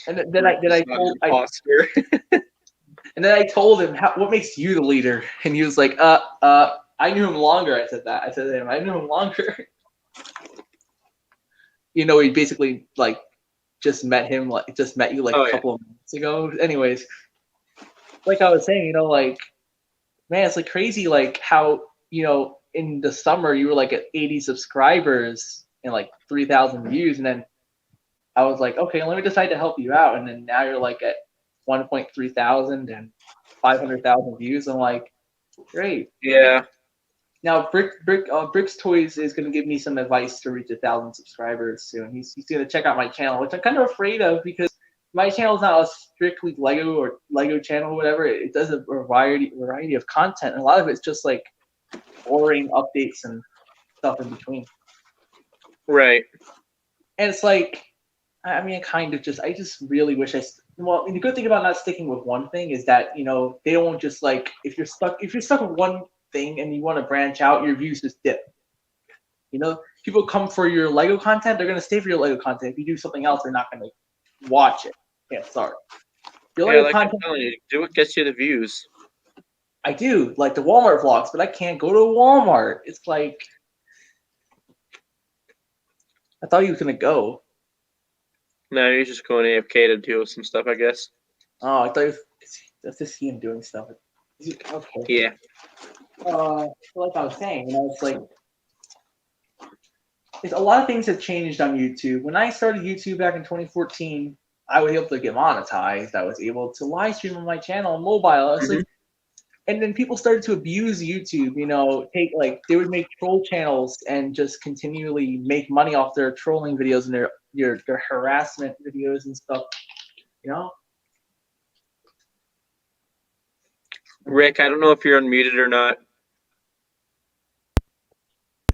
And then I told him, what makes you the leader? And he was like, I knew him longer. I said that. I said to him, I knew him longer. You know, he basically like just met you like a couple of months ago. Anyways, like I was saying, you know, like, man, it's like crazy, like how, you know, in the summer you were like at 80 subscribers and like 3,000 views, and then I was like, okay, let me decide to help you out, and then now you're like at 1.3 thousand and 500,000 views. I'm like, great. Yeah. Now Brick's Toys is going to give me some advice to reach 1,000 subscribers soon. He's going to check out my channel, which I'm kind of afraid of because my channel is not a strictly Lego channel or whatever. It does a variety of content, and a lot of it's just like boring updates and stuff in between. Right. And it's like, I mean, I just really wish well, the good thing about not sticking with one thing is that, you know, they don't just like, if you're stuck with one thing and you want to branch out, your views just dip. You know, people come for your Lego content, they're going to stay for your Lego content. If you do something else, they're not going to watch it. Yeah, sorry. Your Lego like content, I'm telling you, do what gets you the views. I do, like the Walmart vlogs, but I can't go to Walmart. It's like, I thought he was going to go. No, you're just going AFK to deal with some stuff, I guess. Oh, I thought that's just him doing stuff. Okay. Yeah. Like I was saying, you know, it's like a lot of things have changed on YouTube. When I started YouTube back in 2014, I was able to get monetized. I was able to live stream on my channel on mobile. It's like, and then people started to abuse YouTube. You know, they would make troll channels and just continually make money off their trolling videos and their harassment videos and stuff. You know. Rick, I don't know if you're unmuted or not.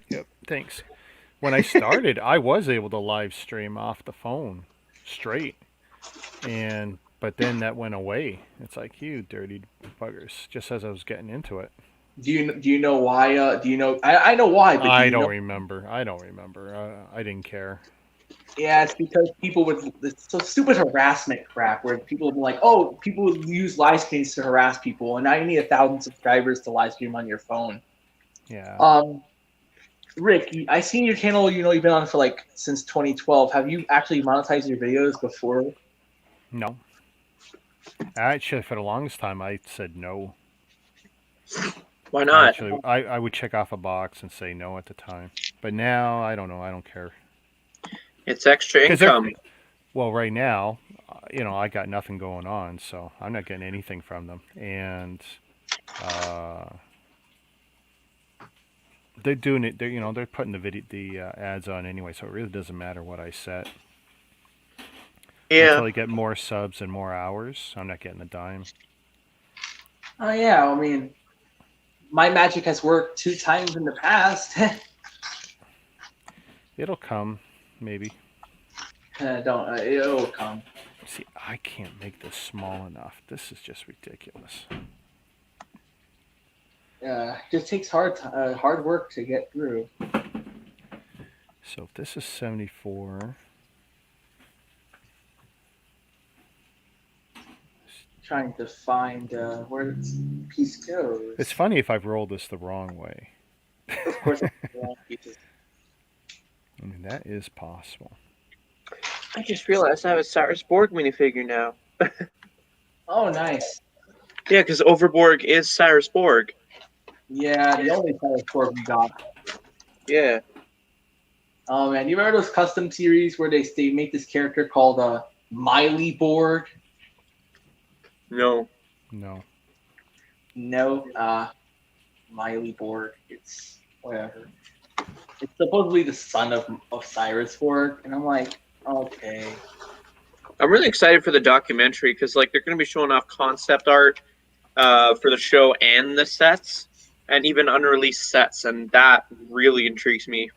Yep, thanks. When I started, I was able to live stream off the phone straight, but then that went away. It's like, you dirty buggers, just as I was getting into it. Do you know why? Do you know? I know why, but I don't remember. I didn't care. Yeah, it's because people with so stupid harassment crap, where people are like, oh, people use live streams to harass people, and now you need 1,000 subscribers to live stream on your phone. Yeah. Rick, I seen your channel. You know, you've been on for like since 2012. Have you actually monetized your videos before? No. Actually, for the longest time, I said no. Why not? Actually, I would check off a box and say no at the time. But now, I don't know. I don't care. It's extra income. Well, right now, you know, I got nothing going on, so I'm not getting anything from them. And they're doing it. They're putting the ads on anyway, so it really doesn't matter what I set. Yeah. Until I get more subs and more hours, I'm not getting a dime. Oh yeah, I mean, my magic has worked 2 times in the past. It'll come, maybe. It'll come. See, I can't make this small enough. This is just ridiculous. It just takes hard work to get through. So if this is 74. Trying to find where this piece goes. It's funny if I've rolled this the wrong way. Of course, it's the wrong pieces. I mean, that is possible. I just realized I have a Cyrus Borg minifigure now. Oh, nice. Yeah, because Overborg is Cyrus Borg. Yeah, the only Cyrus Borg we got. Yeah. Oh man, you remember those custom series where they make this character called Miley Borg? No. No. No, Miley Borg. It's whatever. It's supposedly the son of Cyrus Borg, and I'm like, okay. I'm really excited for the documentary because like they're going to be showing off concept art for the show and the sets, and even unreleased sets, and that really intrigues me.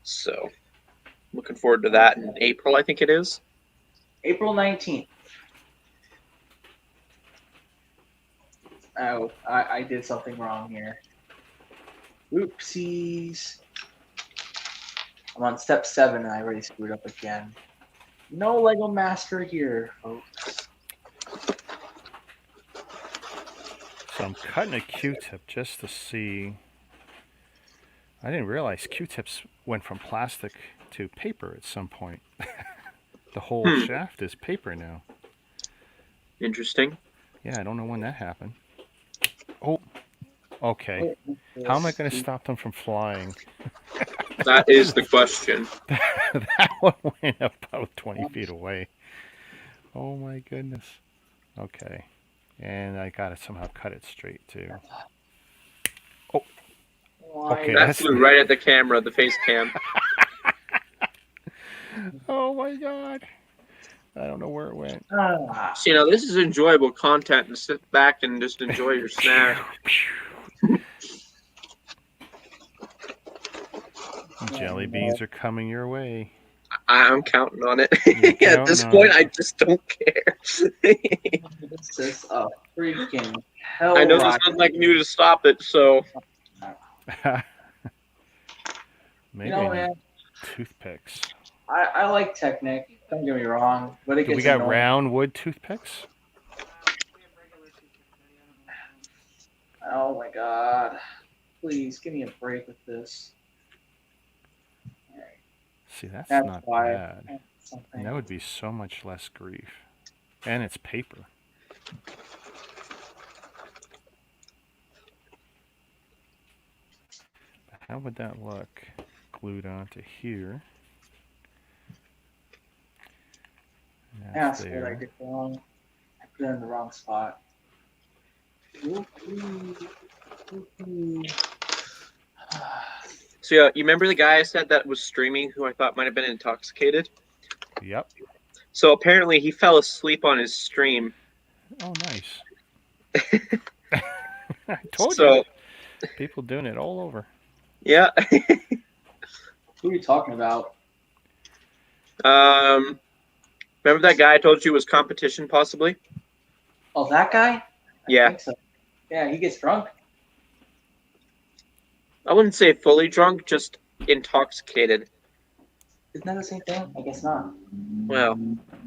So, looking forward to that in April, I think it is. April 19th. Oh, I did something wrong here. Oopsies. I'm on step 7 and I already screwed up again. No Lego Master here, folks. So I'm cutting a Q-tip just to see. I didn't realize Q-tips went from plastic to paper at some point. The whole shaft is paper now. Interesting. Yeah, I don't know when that happened. Oh, okay. How am I going to stop them from flying? That is the question. That one went about 20 feet away. Oh my goodness. Okay. And I got to somehow cut it straight too. Oh. Okay, That that's flew right at the camera, the face cam. Oh my god. I don't know where it went. So, you know, this is enjoyable content to sit back and just enjoy your snack. Jelly beans are coming your way. I'm counting on it. You're At this counting point, on I just don't care. This is a freaking hell I know there's ride. nothing I can do to stop it, so Maybe You know, I need man, toothpicks. I like Technic. Don't get me wrong, but it Do gets we got annoying. round wood toothpicks? Oh my god! Please give me a break with this. See, that's That's not why. bad. And that would be so much less grief. And it's paper. How would that look? Glued onto here. That's That's what I there. did wrong. I put it in the wrong spot. So yeah, you remember the guy I said that was streaming who I thought might have been intoxicated? Yep. So apparently he fell asleep on his stream. Oh, nice. I told So you. People doing it all over. yeah. Who are you talking about? Remember that guy I told you was competition possibly? Oh, that guy? I Yeah. think so. Yeah, he gets drunk. I wouldn't say fully drunk, just intoxicated. Isn't that the same thing? I guess not. Well,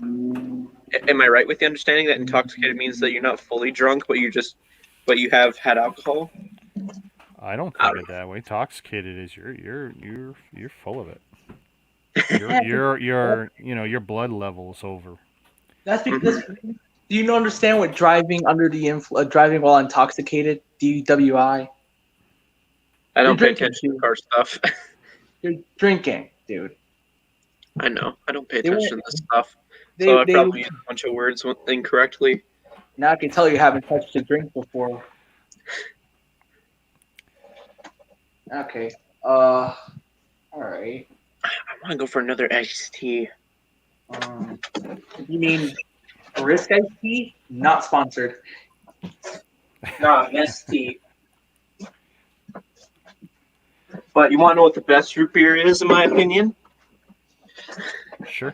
am I right with the understanding that intoxicated means that you're not fully drunk, but you have had alcohol? I don't think it that way. Intoxicated is you're full of it. Your blood level's over. That's because. Do you understand what driving under the driving while intoxicated (DWI)? I don't pay drinking, attention to dude. car stuff. You're drinking, dude. I know. I don't pay They attention to this stuff. They, So I they, probably used a bunch of words incorrectly. now I can tell you haven't touched a drink before. Okay. All right. I want to go for another iced tea. You mean Risk Iced Tea? Not sponsored. Nah, iced tea. But you want to know what the best root beer is, in my opinion? Sure.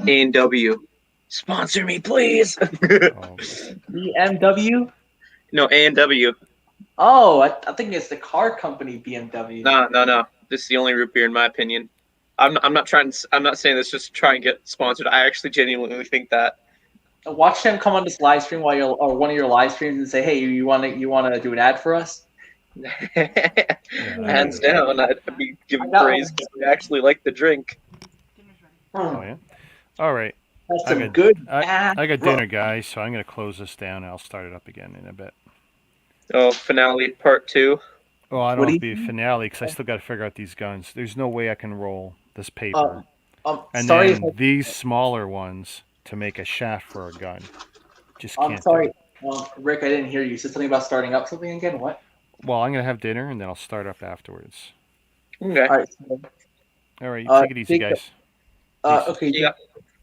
A&W. Sponsor me, please. Oh, BMW? No, A&W. Oh, I think it's the car company BMW. No. This is the only root beer, in my opinion. I'm not saying this just to try and get sponsored. I actually genuinely think that. Watch them come on this live stream or one of your live streams and say, "Hey, you want to do an ad for us?" Hands down, I'd be giving praise because we actually like the drink. Oh yeah. All right. That's I some got- good. I got dinner, guys, so I'm gonna close this down and I'll start it up again in a bit. Oh, finale part 2. Well, I don't What know do if it'll be a finale because I still got to figure out these guns. There's no way I can roll this paper. And Sorry then these smaller ones to make a shaft for a gun. Just I'm can't. sorry, Rick. I didn't hear you. You said something about starting up something again. What? Well, I'm gonna have dinner and then I'll start up afterwards. Okay. All right. All right, Uh, take it easy, Jacob, guys. Peace. okay. Yeah.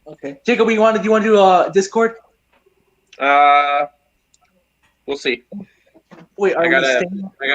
Okay. Jacob, do you want to do Discord? We'll see. Wait, are I we gotta staying? check